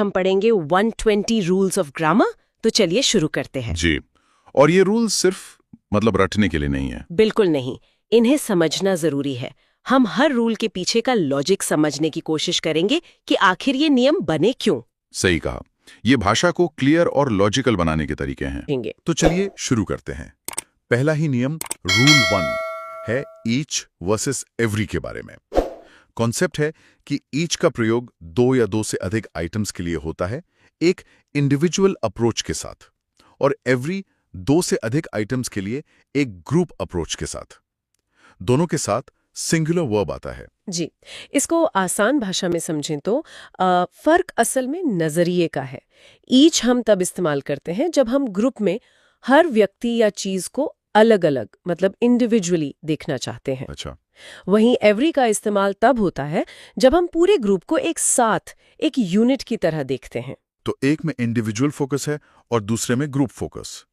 हम पढ़ेंगे 120 rules of grammar. तो चलिए शुरू करते हैं। जी, और ये रूल्स सिर्फ रटने के लिए नहीं है। बिल्कुल नहीं, इन्हें समझना जरूरी है। हम हर रूल के पीछे का लॉजिक समझने की कोशिश करेंगे कि आखिर ये नियम बने क्यों। सही कहा, ये भाषा को क्लियर और लॉजिकल बनाने के तरीके हैं। तो चलिए शुरू करते हैं। पहला ही नियम रूल 1 है ईच वर्सेस एवरी के बारे में। कॉन्सेप्ट है कि ईच का प्रयोग 2 या 2 से अधिक आइटम्स के लिए होता है एक इंडिविजुअल अप्रोच के साथ, और एवरी 2 से अधिक आइटम्स के लिए एक ग्रुप अप्रोच के साथ। दोनों के साथ सिंगुलर वर्ब आता है। जी, इसको आसान भाषा में समझें तो फर्क असल में नजरिए का है। ईच हम तब इस्तेमाल करते हैं जब हम ग्रुप में हर व्यक्ति या चीज को अलग अलग इंडिविजुअली देखना चाहते हैं। अच्छा, वहीं एवरी का इस्तेमाल तब होता है जब हम पूरे ग्रुप को एक साथ एक यूनिट की तरह देखते हैं। तो एक में इंडिविजुअल फोकस है और दूसरे में ग्रुप फोकस।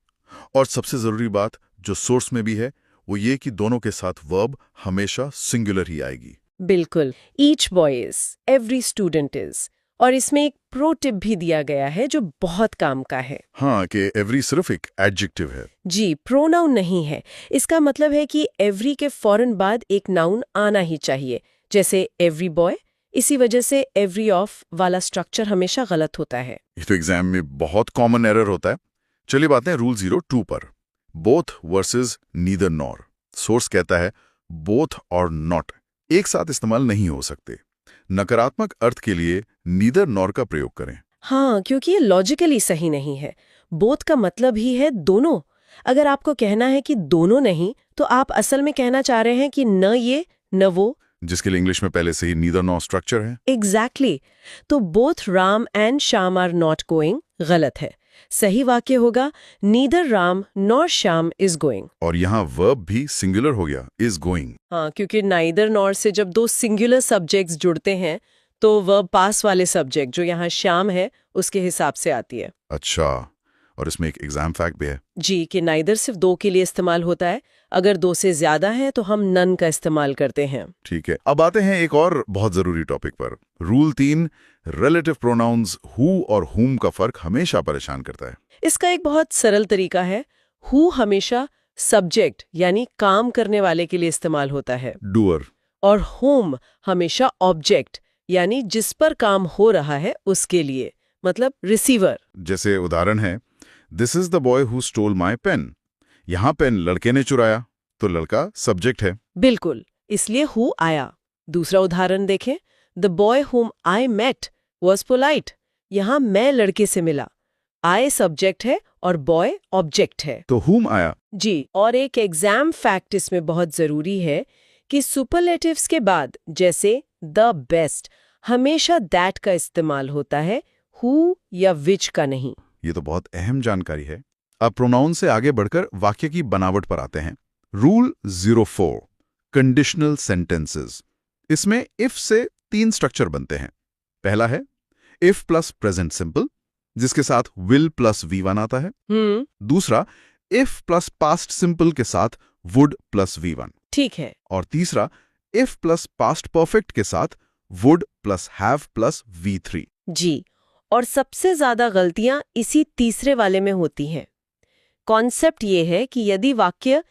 और सबसे जरूरी बात जो सोर्स में भी है वो ये कि दोनों के साथ वर्ब हमेशा सिंगुलर ही आएगी। बिल्कुल, each boy is, every student is. और इसमें एक प्रो टिप भी दिया गया है जो बहुत काम का है। हाँ, कि एवरी सिर्फ एक एडजेक्टिव है। जी, प्रोनाउन नहीं है। इसका मतलब है कि एवरी के फौरन बाद एक नाउन आना ही चाहिए, जैसे एवरी बॉय। इसी वजह से एवरी ऑफ वाला स्ट्रक्चर हमेशा गलत होता है। ये तो एग्जाम में बहुत कॉमन एरर होता है। चलिए बात है रूल 02 पर, both versus neither nor. Source कहता है बोथ और नॉट एक साथ इस्तेमाल नहीं हो सकते। नकारात्मक अर्थ के लिए नीदर नॉर का प्रयोग करें। हाँ, क्योंकि ये लॉजिकली सही नहीं है। बोथ का मतलब ही है दोनों। अगर आपको कहना है कि दोनों नहीं, तो आप असल में कहना चाह रहे हैं कि न ये न वो, जिसके लिए इंग्लिश में पहले से ही नीदर नॉर स्ट्रक्चर है। एग्जैक्टली। तो both Ram and Shyam are not going गलत है। सही वाक्य होगा neither Ram nor Shyam is going. और यहाँ वर्ब भी सिंगुलर हो गया, इज गोइंग। हाँ, क्योंकि नाइदर नॉर से जब 2 सिंगुलर सब्जेक्ट्स जुड़ते हैं तो वर्ब पास वाले सब्जेक्ट जो यहाँ श्याम है उसके हिसाब से आती है। अच्छा, और इसमें एक एग्जाम फैक्ट भी है। जी, कि नाइदर सिर्फ 2 के लिए इस्तेमाल होता है। अगर 2 से ज्यादा है तो हम नन का इस्तेमाल करते हैं। ठीक है, अब आते हैं एक और बहुत जरूरी टॉपिक पर। रूल 3 रिलेटिव प्रोनाउंस हु और हुम का फर्क हमेशा परेशान करता है। इसका एक बहुत सरल तरीका है। हु हमेशा सब्जेक्ट यानी काम करने वाले के लिए इस्तेमाल होता है, डूअर। और होम हमेशा ऑब्जेक्ट यानी जिस पर काम हो रहा है उसके लिए, मतलब रिसीवर। जैसे उदाहरण है, this is the boy who stole my pen. यहाँ पेन लड़के ने चुराया, तो लड़का सब्जेक्ट है। बिल्कुल, इसलिए हु आया। दूसरा उदाहरण देखें, द बॉय हुम आई मेट वॉज पोलाइट। यहाँ मैं लड़के से मिला। आई सब्जेक्ट है और बॉय ऑब्जेक्ट है। तो हुम आया। जी, और एक एग्जाम फैक्ट इसमें बहुत जरूरी है कि सुपरलेटिव्स के बाद जैसे द बेस्ट हमेशा दैट का इस्तेमाल होता है, हु या विच का नहीं। ये तो बहुत अहम जानकारी है। अब प्रोनाउन से आगे बढ़कर वाक्य की बनावट पर आते हैं। Rule 04 conditional sentences. इसमें इफ से 3 स्ट्रक्चर बनते हैं। पहला है इफ प्लस प्रेजेंट सिंपल, जिसके साथ विल प्लस V1 आता है। दूसरा इफ प्लस पास्ट सिंपल के साथ वुड प्लस V1। ठीक है। और तीसरा इफ प्लस पास्ट परफेक्ट के साथ would plus have plus V3। जी, और सबसे ज्यादा गलतियां इसी तीसरे वाले में होती हैं। कॉन्सेप्ट ये है कि यदि वाक्य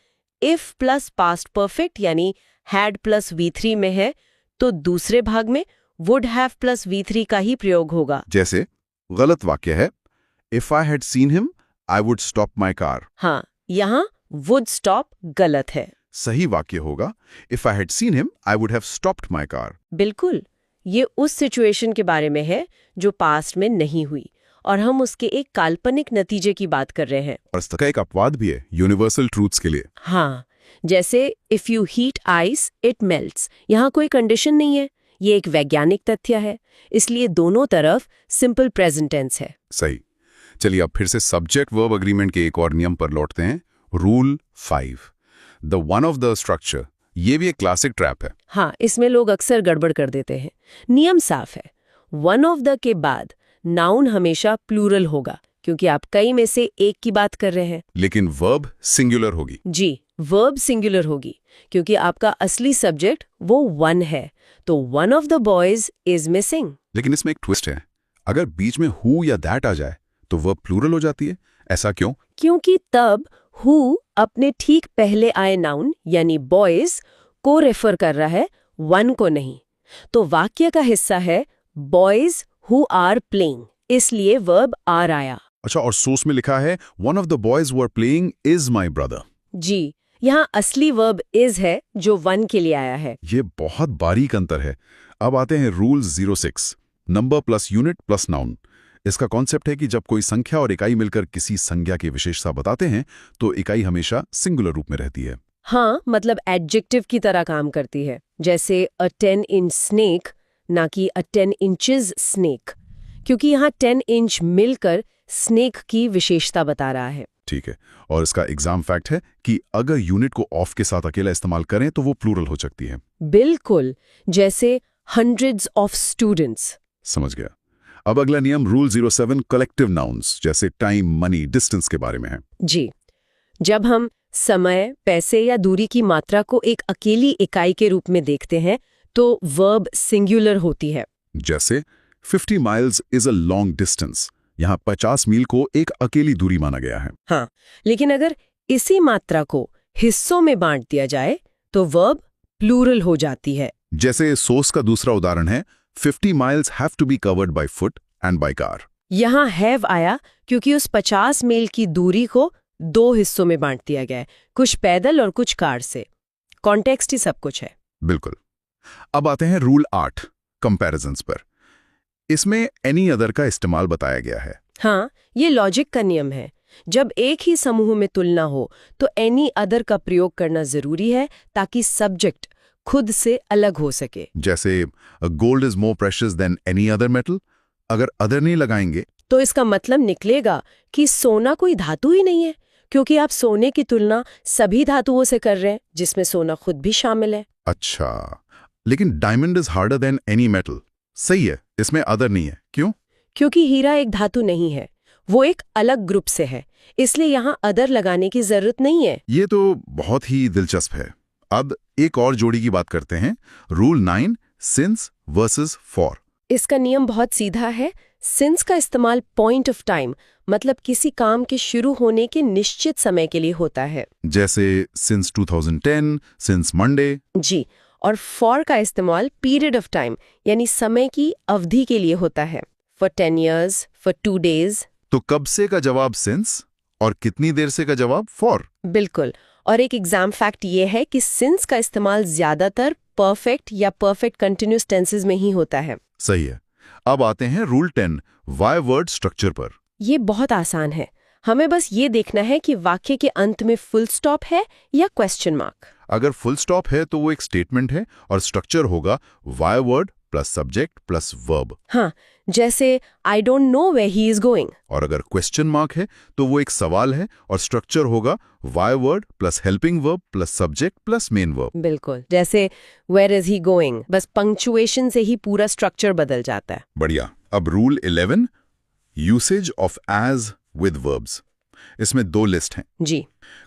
इफ प्लस पास्ट परफेक्ट यानी हैड प्लस V3 में है तो दूसरे भाग में वुड हैव प्लस V3 का ही प्रयोग होगा। जैसे गलत वाक्य है if I had seen him I would stop my car. हाँ, यहाँ वुड स्टॉप गलत है। सही वाक्य होगा if I had seen him I would have stopped my car. बिल्कुल, ये उस सिचुएशन के बारे में है जो पास्ट में नहीं हुई और हम उसके एक काल्पनिक नतीजे की बात कर रहे हैं। और इसका एक अपवाद भी है यूनिवर्सल ट्रूथ्स के लिए। हाँ, जैसे if you heat ice it melts. यहाँ कोई कंडीशन नहीं है, ये एक वैज्ञानिक तथ्य है, इसलिए दोनों तरफ सिंपल प्रेजेंट टेंस है। सही। चलिए अब फिर से सब्जेक्ट वर्ब एग्रीमेंट के एक और नियम पर लौटते हैं। Rule 5 the one of the structure. ये भी एक क्लासिक ट्रैप है। हाँ, इसमें लोग अक्सर गड़बड़ कर देते हैं। नियम साफ है, वन ऑफ द के बाद नाउन हमेशा प्लूरल होगा क्योंकि आप कई में से एक की बात कर रहे हैं। लेकिन वर्ब सिंगुलर होगी। जी, वर्ब सिंगुलर होगी क्योंकि आपका असली सब्जेक्ट वो वन है, तो one of the boys is missing. लेकिन इसमें एक ट्विस्ट है। अगर बीच में हु या दैट आ जाए तो वर्ब प्लूरल हो जाती है। ऐसा क्यों? क्योंकि तब हु अपने ठीक पहले आए नाउन यानी बॉयज को रेफर कर रहा है, वन को नहीं। तो वाक्य का हिस्सा है बॉयज हु आर प्लेइंग, इसलिए वर्ब आर आया। अच्छा, और सोर्स में लिखा है one of the boys were playing is my brother. जी, यहाँ असली वर्ब इज है जो वन के लिए आया है। ये बहुत बारीक अंतर है। अब आते हैं rule 06, number plus unit plus noun. इसका कॉन्सेप्ट है कि जब कोई संख्या और इकाई मिलकर किसी संज्ञा की विशेषता बताते हैं तो इकाई हमेशा सिंगुलर रूप में रहती है। हाँ, मतलब एडजेक्टिव की तरह काम करती है, जैसे अ 10 इंच स्नेक ना कि अ 10 इंचेस स्नेक, क्योंकि यहाँ 10 इंच मिलकर स्नेक की विशेषता बता रहा है। ठीक है, और इसका एग्जाम फैक्ट है कि अगर यूनिट को ऑफ के साथ अकेला इस्तेमाल करें तो वो प्लूरल हो सकती है। बिल्कुल, जैसे हंड्रेड्स ऑफ स्टूडेंट्स। समझ गया। अब अगला नियम रूल 07 कलेक्टिव नाउन्स जैसे टाइम, मनी, डिस्टेंस के बारे में है। जी, जब हम समय, पैसे या दूरी की मात्रा को एक अकेली इकाई के रूप में देखते हैं तो वर्ब सिंगुलर होती है। जैसे 50 miles is a long distance, यहाँ 50 मील को एक अकेली दूरी माना गया है। हाँ, लेकिन अगर इसी मात्रा को हिस्सों में बांट दिया जाए तो वर्ब प्लूरल हो जाती है। जैसे सोर्स का दूसरा उदाहरण है 50 miles have to be covered by foot and by car. यहाँ हैव आया क्योंकि उस 50 मील की दूरी को 2 हिस्सों में बांट दिया गया है, कुछ पैदल और कुछ कार से। कॉन्टेक्स्ट ही सब कुछ है। बिल्कुल। अब आते हैं रूल 8 कंपैरिजंस पर। इसमें एनी अदर का इस्तेमाल बताया गया है। हाँ, ये लॉजिक का नियम है। जब एक ही समूह में तुलना हो तो एनी अदर का प्रयोग करना जरूरी है ताकि सब्जेक्ट खुद से अलग हो सके। जैसे gold is more precious than any other metal, अगर अदर नहीं लगाएंगे तो इसका मतलब निकलेगा कि सोना कोई धातु ही नहीं है, क्योंकि आप सोने की तुलना सभी धातुओं से कर रहे हैं जिसमें सोना खुद भी शामिल है। अच्छा, लेकिन diamond is harder than any metal, सही है, इसमें अदर नहीं है। क्यों? क्योंकि हीरा एक धातु नहीं है, वो एक अलग ग्रुप से है, इसलिए यहाँ अदर लगाने की जरूरत नहीं है। ये तो बहुत ही दिलचस्प है। अब एक और जोड़ी की बात करते हैं, रूल 9 सिंस वर्सेस फॉर। इसका नियम बहुत सीधा है। सिंस का इस्तेमाल पॉइंट ऑफ टाइम, मतलब किसी काम के शुरू होने के निश्चित समय के लिए होता है, जैसे सिंस 2010, सिंस मंडे। जी, और फॉर का इस्तेमाल पीरियड ऑफ टाइम यानी समय की अवधि के लिए होता है, फॉर 10 years, फॉर 2 days। तो कब से का जवाब सिंस और कितनी देर से का जवाब फॉर। बिल्कुल, और एक एग्जाम फैक्ट ये है कि सिंस का इस्तेमाल ज्यादातर परफेक्ट या परफेक्ट कंटिन्यूअस टेंसेस में ही होता है। सही है। अब आते हैं रूल 10 वाई वर्ड स्ट्रक्चर पर। ये बहुत आसान है, हमें बस ये देखना है कि वाक्य के अंत में फुल स्टॉप है या क्वेश्चन मार्क। अगर फुल स्टॉप है तो वो एक स्टेटमेंट है और स्ट्रक्चर होगा why word plus subject plus verb. हाँ, जैसे I don't know where he is going. और अगर क्वेश्चन मार्क है तो वो एक सवाल है और स्ट्रक्चर होगा why word plus helping verb plus subject plus main verb. बिल्कुल, जैसे वेयर इज ही गोइंग, बस पंक्चुएशन से ही पूरा स्ट्रक्चर बदल जाता है। बढ़िया। अब rule 11 usage of as with verbs. इसमें 2 लिस्ट हैं। जी,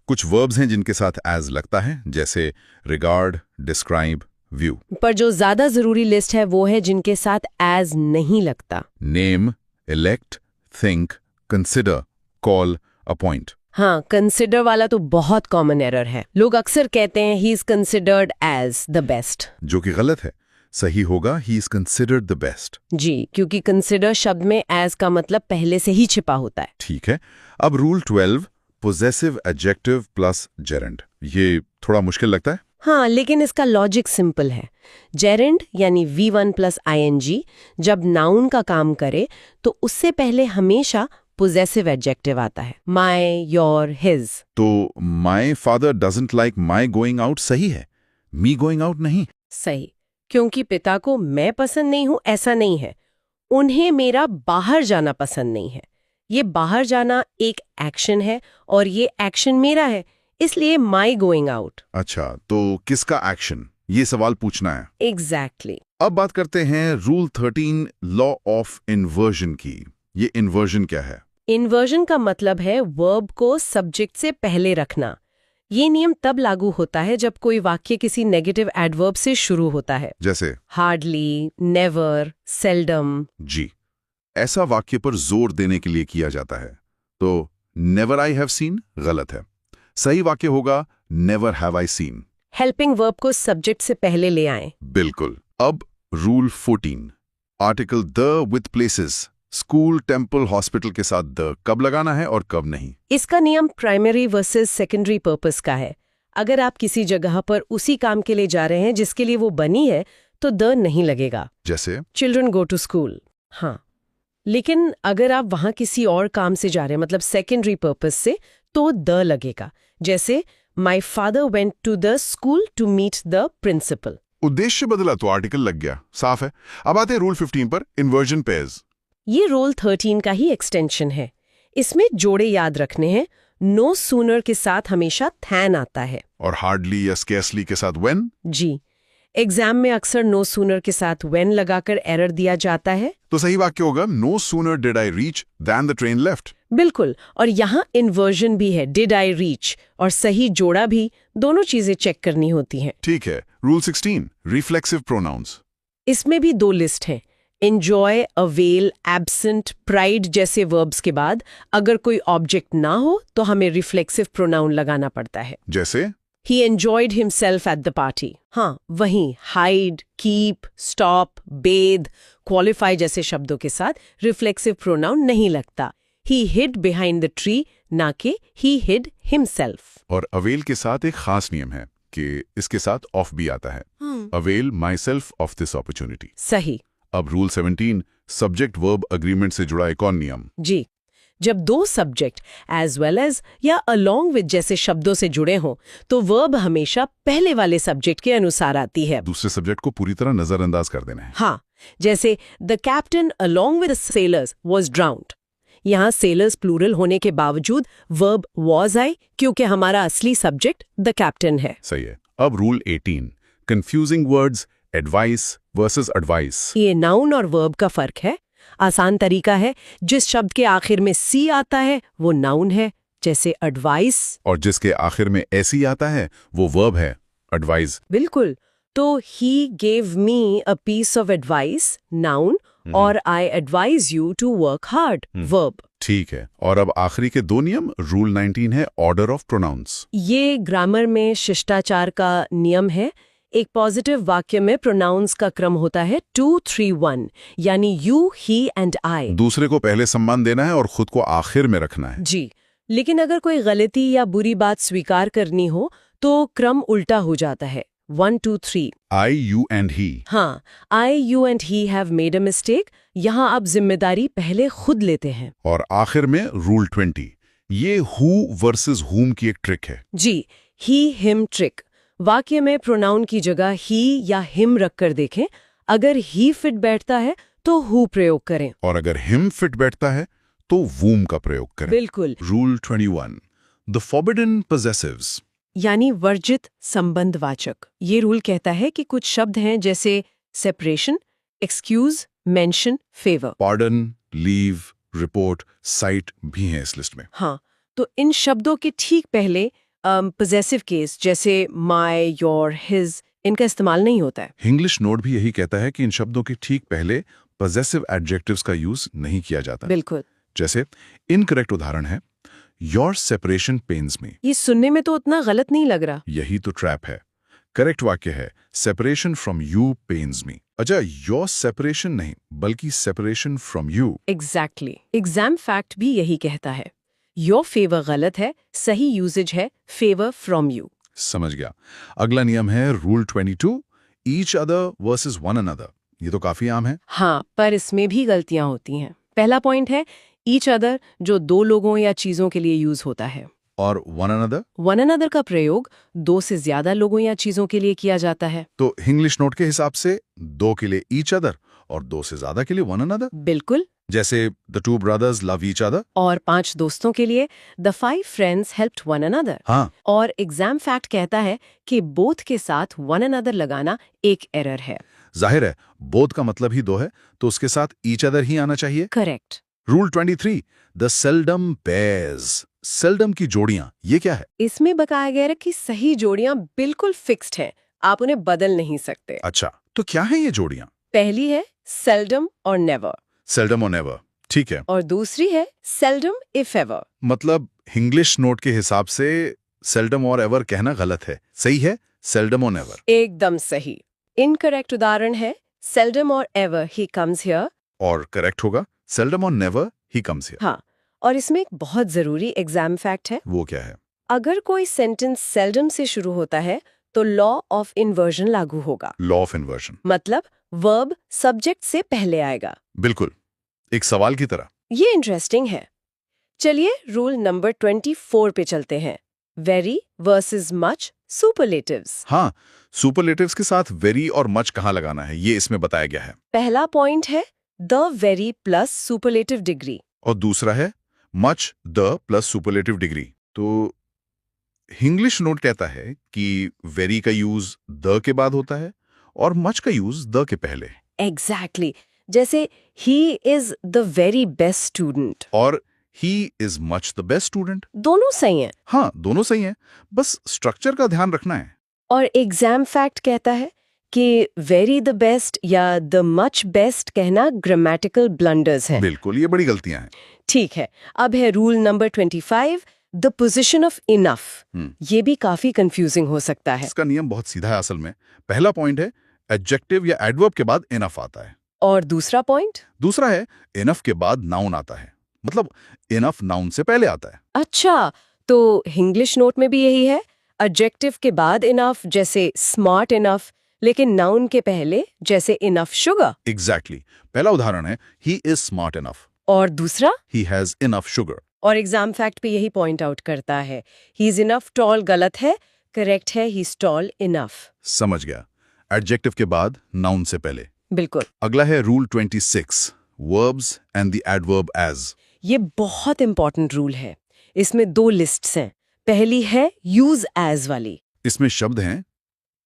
कुछ वर्ब्स हैं जिनके साथ एज लगता है, जैसे रिगार्ड, डिस्क्राइब, व्यू। पर जो ज्यादा जरूरी लिस्ट है वो है जिनके साथ एज नहीं लगता। Name, elect, think, consider, call, appoint. हाँ, कंसिडर वाला तो बहुत कॉमन एरर है। लोग अक्सर कहते हैं he is considered as the best, जो कि गलत है। सही होगा he is considered the best. जी, क्योंकि कंसिडर शब्द में एज का मतलब पहले से ही छिपा होता है। ठीक है। अब rule 12 possessive adjective plus gerund. ये थोड़ा मुश्किल लगता है। हाँ, लेकिन इसका लॉजिक सिंपल है। जेरेंड यानी V1 प्लस ING जब नाउन का काम करे तो उससे पहले हमेशा पोजेसिव एडजेक्टिव आता है, माय, योर, हिज। तो my father doesn't like my going out सही है, मी गोइंग आउट नहीं। सही, क्योंकि पिता को मैं पसंद नहीं हूं ऐसा नहीं है, उन्हें मेरा बाहर जाना पसंद नहीं है। ये बाहर जाना एक एक्शन है और ये एक्शन मेरा है, इसलिए माई गोइंग आउट। अच्छा, तो किसका एक्शन, ये सवाल पूछना है। एग्जैक्टली। अब बात करते हैं रूल 13 लॉ ऑफ इन्वर्जन की। ये इन्वर्जन क्या है? इन्वर्जन का मतलब है वर्ब को सब्जेक्ट से पहले रखना। ये नियम तब लागू होता है जब कोई वाक्य किसी नेगेटिव एडवर्ब से शुरू होता है, जैसे हार्डली, नेवर, सेल्डम। जी। ऐसा वाक्य पर जोर देने के लिए किया जाता है। तो नेवर आई हैव सीन गलत है। सही वाक्य होगा never have I seen. Helping verb को सब्जेक्ट से पहले ले आएं। बिल्कुल। अब rule 14, article the with places, school, temple, hospital के साथ द कब लगाना है और कब नहीं। इसका नियम प्राइमरी वर्सेस सेकेंडरी पर्पस का है। अगर आप किसी जगह पर उसी काम के लिए जा रहे हैं जिसके लिए वो बनी है तो द नहीं लगेगा। जैसे चिल्ड्रन गो टू स्कूल, हाँ। लेकिन अगर आप वहां किसी और काम से जा रहे हैं, मतलब सेकेंडरी पर्पस से, तो द लगेगा। जैसे my father went to the school to meet the principal. उद्देश्य बदला तो आर्टिकल लग गया, साफ है। अब आते हैं रूल 15 पर, इन्वर्जन पेयर्स। ये रूल 13 का ही एक्सटेंशन है। इसमें जोड़े याद रखने हैं। नो सूनर के साथ हमेशा थैन आता है, और हार्डली या स्केर्सली के साथ व्हेन। जी। एग्जाम में अक्सर नो सूनर के साथ व्हेन लगाकर एरर दिया जाता है। तो सही वाक्य होगा no sooner did I reach than the train left. बिल्कुल। और यहाँ इन्वर्जन भी है, डिड आई रीच, और सही जोड़ा भी। दोनों चीजें चेक करनी होती हैं। ठीक है। Rule 16, reflexive pronouns. इसमें भी 2 लिस्ट हैं। एंजॉय, अवेल, एब्सेंट, प्राइड जैसे वर्ब्स के बाद अगर कोई ऑब्जेक्ट ना हो तो हमें रिफ्लेक्सिव प्रोनाउन लगाना पड़ता है। जैसे He enjoyed himself at the party. हाँ, वहीं hide, keep, stop, bathe, qualify जैसे शब्दों के साथ रिफ्लेक्सिव प्रोनाउन नहीं लगता। He hid behind the tree, ना कि he hid himself। और अवेल के साथ एक खास नियम है कि इसके साथ ऑफ भी आता है। Avail my self of this opportunity. सही। अब रूल 17, सब्जेक्ट वर्ब अग्रीमेंट से जुड़ा एक और नियम। जी। जब 2 सब्जेक्ट एज वेल एज या अलोंग विद जैसे शब्दों से जुड़े हों तो वर्ब हमेशा पहले वाले सब्जेक्ट के अनुसार आती है। दूसरे सब्जेक्ट को पूरी तरह नजरअंदाज कर देना है। हाँ, जैसे the captain along with sellers was ड्राउन्ड। यहाँ सेलर्स प्लूरल होने के बावजूद वर्ब वॉज आई, क्योंकि हमारा असली सब्जेक्ट द कैप्टन है। सही है। अब rule 18, confusing words, advice versus advice. ये नाउन और वर्ब का फर्क है। आसान तरीका है, जिस शब्द के आखिर में सी आता है वो नाउन है, जैसे एडवाइस, और जिसके आखिर में ऐसी आता है वो वर्ब है, एडवाइस। बिल्कुल। तो he gave me a piece of advice, noun, और I advise you to work hard, verb. ठीक है। और अब आखिरी के 2 नियम, रूल 19 है ऑर्डर ऑफ प्रोनाउंस। ये ग्रामर में शिष्टाचार का नियम है। एक पॉजिटिव वाक्य में प्रोनाउंस का क्रम होता है 2, 3, 1, यानी यू, ही एंड आई। दूसरे को पहले सम्मान देना है और खुद को आखिर में रखना है। जी। लेकिन अगर कोई गलती या बुरी बात स्वीकार करनी हो तो क्रम उल्टा हो जाता है, 1, 2, 3। I, you and he. हाँ, I, you and he have made a mistake. यहाँ आप जिम्मेदारी पहले खुद लेते हैं। और आखिर में रूल 20, ये हु वर्सेस हुम की एक ट्रिक है। जी, ही हिम ट्रिक। वाक्य में प्रोनाउन की जगह ही या हिम रखकर देखें। अगर ही फिट बैठता है तो हु प्रयोग करें, और अगर हिम फिट बैठता है तो वूम का प्रयोग करें। बिल्कुल। रूल 21, द फॉरबिडन पॉसेसिव्स, यानी वर्जित संबंधवाचक। ये रूल कहता है कि कुछ शब्द हैं जैसे separation, excuse, mention, favour. Pardon, leave, report, site भी हैं इस लिस्ट में। हाँ, तो इन शब्दों के ठीक पहले पॉसेसिव केस जैसे माय, योर, हिज, इनका इस्तेमाल नहीं होता है। इंग्लिश नोट भी यही कहता है कि इन शब्दों के ठीक पहले पॉसेसिव एडजेक्टिव्स का यूज नहीं किया जाता। बिल्कुल। जैसे इनकरेक्ट उदाहरण है, योर सेपरेशन पेन्स मी। ये सुनने में तो उतना गलत नहीं लग रहा। यही तो ट्रैप है। करेक्ट वाक्य है सेपरेशन फ्रॉम यू पेन्स मी। अच्छा, योर सेपरेशन नहीं बल्कि separation from you. Exactly. Exam fact भी यही कहता है। योर फेवर गलत है, सही यूजेज है फेवर फ्रॉम यू। समझ गया। अगला नियम है rule 22, each other versus one another. ये तो काफी आम है। हाँ, पर इसमें भी गलतियां होती हैं। पहला पॉइंट है ईच अदर, जो 2 लोगों या चीजों के लिए यूज होता है। और वन अनदर? वन अनदर का प्रयोग 2 से ज्यादा लोगों या चीजों के लिए किया जाता है। तो इंग्लिश नोट के हिसाब से 2 के लिए ईच अदर और 2 से ज्यादा के लिए वन अनदर। बिल्कुल। जैसे the 2 brothers love each other. और 5 दोस्तों के लिए the 5 friends helped one another। हाँ। और एग्जाम फैक्ट कहता है कि बोथ के साथ वन अनदर लगाना एक एरर है। जाहिर है, बोथ का मतलब ही 2 है तो उसके साथ ईच अदर ही आना चाहिए। Correct. Rule 23, the seldom pairs. Seldom की जोड़ियां, ये क्या है? इसमें बताया गया है कि सही जोड़ियां बिल्कुल फिक्स्ड हैं, आप उन्हें बदल नहीं सकते। अच्छा, तो क्या है ये जोड़ियां? पहली है सेल्डम और नेवर। seldom or never, ठीक है। और दूसरी है seldom if ever। मतलब इंग्लिश नोट के हिसाब से seldom और ever कहना गलत है, सही है seldom और never। एकदम सही। इनकरेक्ट उदाहरण है seldom or ever he comes here। और करेक्ट होगा seldom और never he comes here। हाँ, और इसमें एक बहुत जरूरी एग्जाम फैक्ट है। वो क्या है? अगर कोई सेंटेंस seldom से शुरू होता है तो लॉ ऑफ इन्वर्जन लागू होगा। लॉ ऑफ इन्वर्जन मतलब वर्ब सब्जेक्ट से पहले आएगा। बिल्कुल, एक सवाल की तरह। ये इंटरेस्टिंग है। चलिए रूल नंबर 24 पे चलते हैं। Very versus much superlatives. हाँ, सुपरलेटिव्स के साथ वेरी और मच कहाँ लगाना है ये इसमें बताया गया है। पहला पॉइंट है the very plus superlative degree और दूसरा है much the plus superlative degree. तो इंग्लिश नोट कहता है कि वेरी का यूज द के बाद होता है और मच का यूज द के पहले। एग्जैक्टली जैसे he is the very best student और he is much the best student. दोनों सही हैं। हाँ, दोनों सही हैं, बस स्ट्रक्चर का ध्यान रखना है। और एग्जाम फैक्ट कहता है कि वेरी द बेस्ट या द मच बेस्ट कहना ग्रामेटिकल ब्लंडर्स हैं। बिल्कुल, ये बड़ी गलतियां हैं। ठीक है, अब है rule number 25 the position of enough. ये भी काफी कंफ्यूजिंग हो सकता है। इसका नियम बहुत सीधा है असल में। पहला पॉइंट है एडजेक्टिव या एडवर्ब के बाद इनफ आता है। और दूसरा पॉइंट? दूसरा है इनफ के बाद नाउन आता है, मतलब इनफ नाउन से पहले आता है। अच्छा, तो इंग्लिश नोट में भी यही है, एडजेक्टिव के बाद इनफ जैसे स्मार्ट इनफ, लेकिन नाउन के पहले जैसे इनफ शुगर। एग्जैक्टली। पहला उदाहरण है ही इज स्मार्ट इनफ। और दूसरा? He has enough sugar. और एग्जाम फैक्ट पे यही पॉइंट आउट करता है, ही इज इनफ टॉल गलत है, करेक्ट है ही इज टॉल इनफ। समझ गया, एडजेक्टिव के बाद नाउन से पहले। बिल्कुल। अगला है rule 26 verbs and the adverb as. ये बहुत इंपॉर्टेंट रूल है। इसमें 2 लिस्ट्स हैं। पहली है यूज एज वाली। इसमें शब्द हैं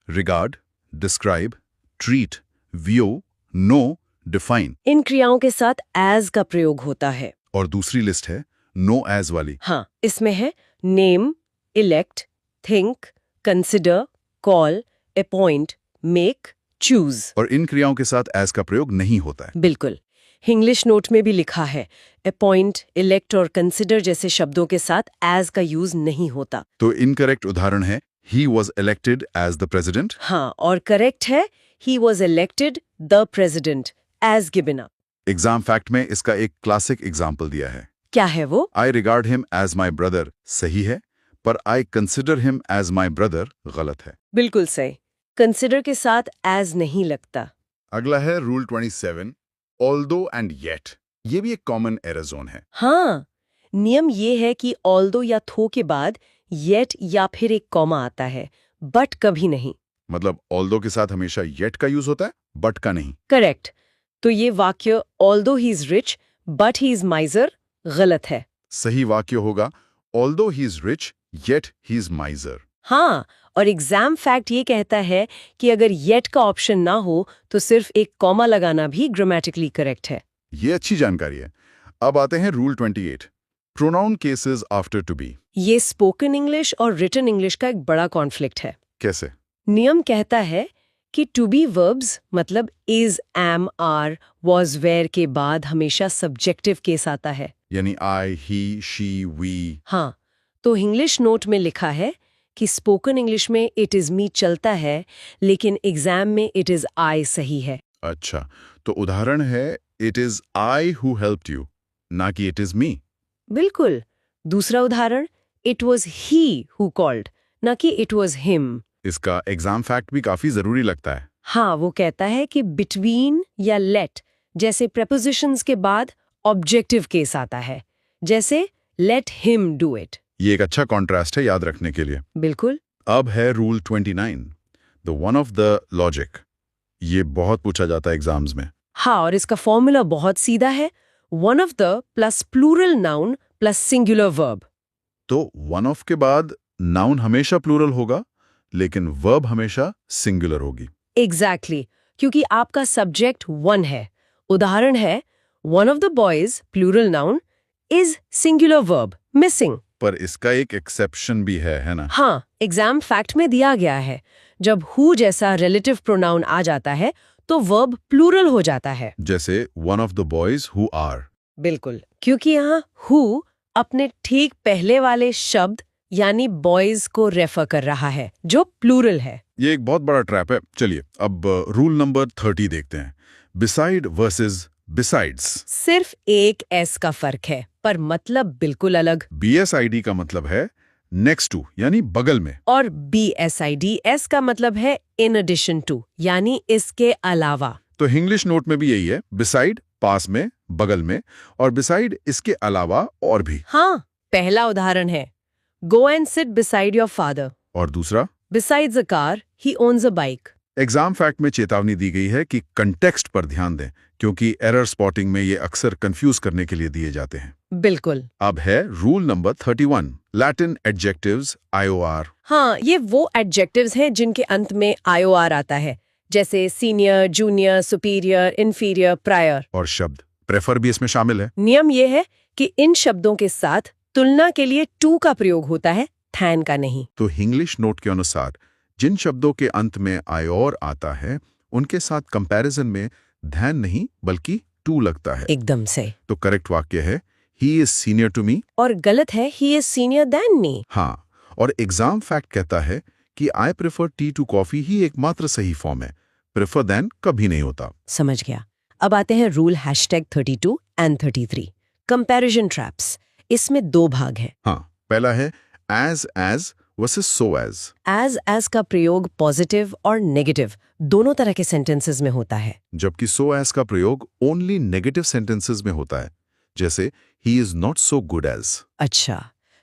regard, describe, treat, view, know, define. इन क्रियाओं के साथ एज का प्रयोग होता है। और दूसरी लिस्ट है नो एज वाली। हाँ, इसमें है name, elect, think, consider, call, appoint, make, choose. और इन क्रियाओं के साथ एज का प्रयोग नहीं होता है। बिल्कुल। इंग्लिश नोट में भी लिखा है अपॉइंट, इलेक्ट और कंसिडर जैसे शब्दों के साथ एज का यूज नहीं होता। तो इनकरेक्ट उदाहरण है he was elected as the president। हाँ, और करेक्ट है he was elected the president as given up। Exam fact में इसका एक क्लासिक एग्जाम्पल दिया है। क्या है वो? I regard him as my brother सही है, पर I consider him as my brother गलत है। बिल्कुल सही। कंसिडर के साथ एज नहीं लगता। अगला है रूल 27 although and yet। ये भी एक कॉमन एरर जोन है। हाँ, नियम ये है कि ऑल्दो या थो के बाद येट या फिर एक कॉमा आता है, बट कभी नहीं। मतलब although के साथ हमेशा yet का यूज होता है, but का नहीं। करेक्ट। तो ये वाक्य although he is rich but he is माइजर गलत है। सही वाक्य होगा although he is rich yet he is miser। हाँ, और एग्जाम फैक्ट ये कहता है कि अगर येट का ऑप्शन ना हो तो सिर्फ एक कॉमा लगाना भी ग्रामेटिकली करेक्ट है। ये अच्छी जानकारी है। अब आते हैं rule 28 pronoun cases after to be. ये स्पोकन इंग्लिश और रिटन इंग्लिश का एक बड़ा कॉन्फ्लिक्ट है। कैसे? नियम कहता है कि टू बी वर्ब्स मतलब is, am, are, was, were के बाद हमेशा सब्जेक्टिव केस आता है, यानी आई, ही, शी, वी। हाँ, तो इंग्लिश नोट में लिखा है कि स्पोकन इंग्लिश में इट इज मी चलता है, लेकिन एग्जाम में इट इज आई सही है। अच्छा, तो उदाहरण है it is I who helped you, ना कि इट इज मी। बिल्कुल। दूसरा उदाहरण it was he who called, ना कि इट वॉज हिम। इसका एग्जाम फैक्ट भी काफी जरूरी लगता है। हाँ, वो कहता है कि बिटवीन या लेट जैसे प्रपोजिशंस के बाद ऑब्जेक्टिव केस आता है, जैसे लेट हिम डू इट। ये एक अच्छा कॉन्ट्रास्ट है याद रखने के लिए। बिल्कुल। अब है rule 29 the one of the logic. ये बहुत पूछा जाता है एग्जाम्स में। हाँ, और इसका फॉर्मूला बहुत सीधा है, one of the plus plural noun plus singular verb. तो वन ऑफ के बाद नाउन हमेशा प्लूरल होगा, लेकिन वर्ब हमेशा सिंगुलर होगी। एग्जैक्टली, क्योंकि आपका सब्जेक्ट वन है। उदाहरण है one of the boys plural noun is singular verb missing. पर इसका एक एक्सेप्शन भी है ना? हाँ, एग्जाम फैक्ट में दिया गया है, जब हु जैसा रिलेटिव प्रोनाउन आ जाता है तो वर्ब प्लूरल हो जाता है। जैसे one of the boys who are. बिल्कुल, क्योंकि यहाँ हु अपने ठीक पहले वाले शब्द यानी बॉयज को रेफर कर रहा है जो प्लूरल है। ये एक बहुत बड़ा ट्रैप है। चलिए अब रूल नंबर 30 देखते हैं। Beside versus besides. सिर्फ एक एस का फर्क है पर मतलब बिल्कुल अलग। BSID का मतलब है नेक्स्ट टू यानी बगल में, और BSIDS का मतलब है इन एडिशन टू यानी इसके अलावा। तो इंग्लिश नोट में भी यही है, बिसाइड पास में, बगल में, और बिसाइड इसके अलावा और भी। हाँ, पहला उदाहरण है go and sit beside your father. और दूसरा besides a car he owns a bike. Exam fact में चेतावनी दी गई है कि कंटेक्स्ट पर ध्यान दें, क्योंकि एरर स्पॉटिंग में ये अक्सर कंफ्यूज करने के लिए दिए जाते हैं। बिल्कुल। अब है rule number 31, Latin adjectives IOR। हाँ, ये वो एडजेक्टिव्स हैं जिनके अंत में IOR आता है, जैसे senior, junior, superior, inferior, prior. और शब्द प्रेफर भी इसमें शामिल है। नियम ये है कि इन शब्दों के साथ तुलना के लिए टू का प्रयोग होता है, थैन का नहीं। तो इंग्लिश नोट के अनुसार जिन शब्दों के अंत में IOR आता है उनके साथ कंपैरिजन में ध्यान नहीं बल्कि टू लगता है। एकदम से। तो करेक्ट वाक्य है he is senior to me, और गलत है he is senior than me. हाँ, और एग्जाम फैक्ट कहता है कि I prefer tea to coffee ही एकमात्र सही फॉर्म है, प्रेफर देन कभी नहीं होता। समझ गया। अब आते हैं रूल #32 एंड 33 कंपैरिजन ट्रैप्स। इसमें दो भाग हैं। हाँ, पहला है एज वर्सेस सो एज का प्रयोग पॉजिटिव और नेगेटिव दोनों तरह के सेंटेंसेस में होता है, जबकि सो एज का प्रयोग ओनली नेगेटिव सेंटेंसेस में होता है, जैसे he is not so good as. अच्छा,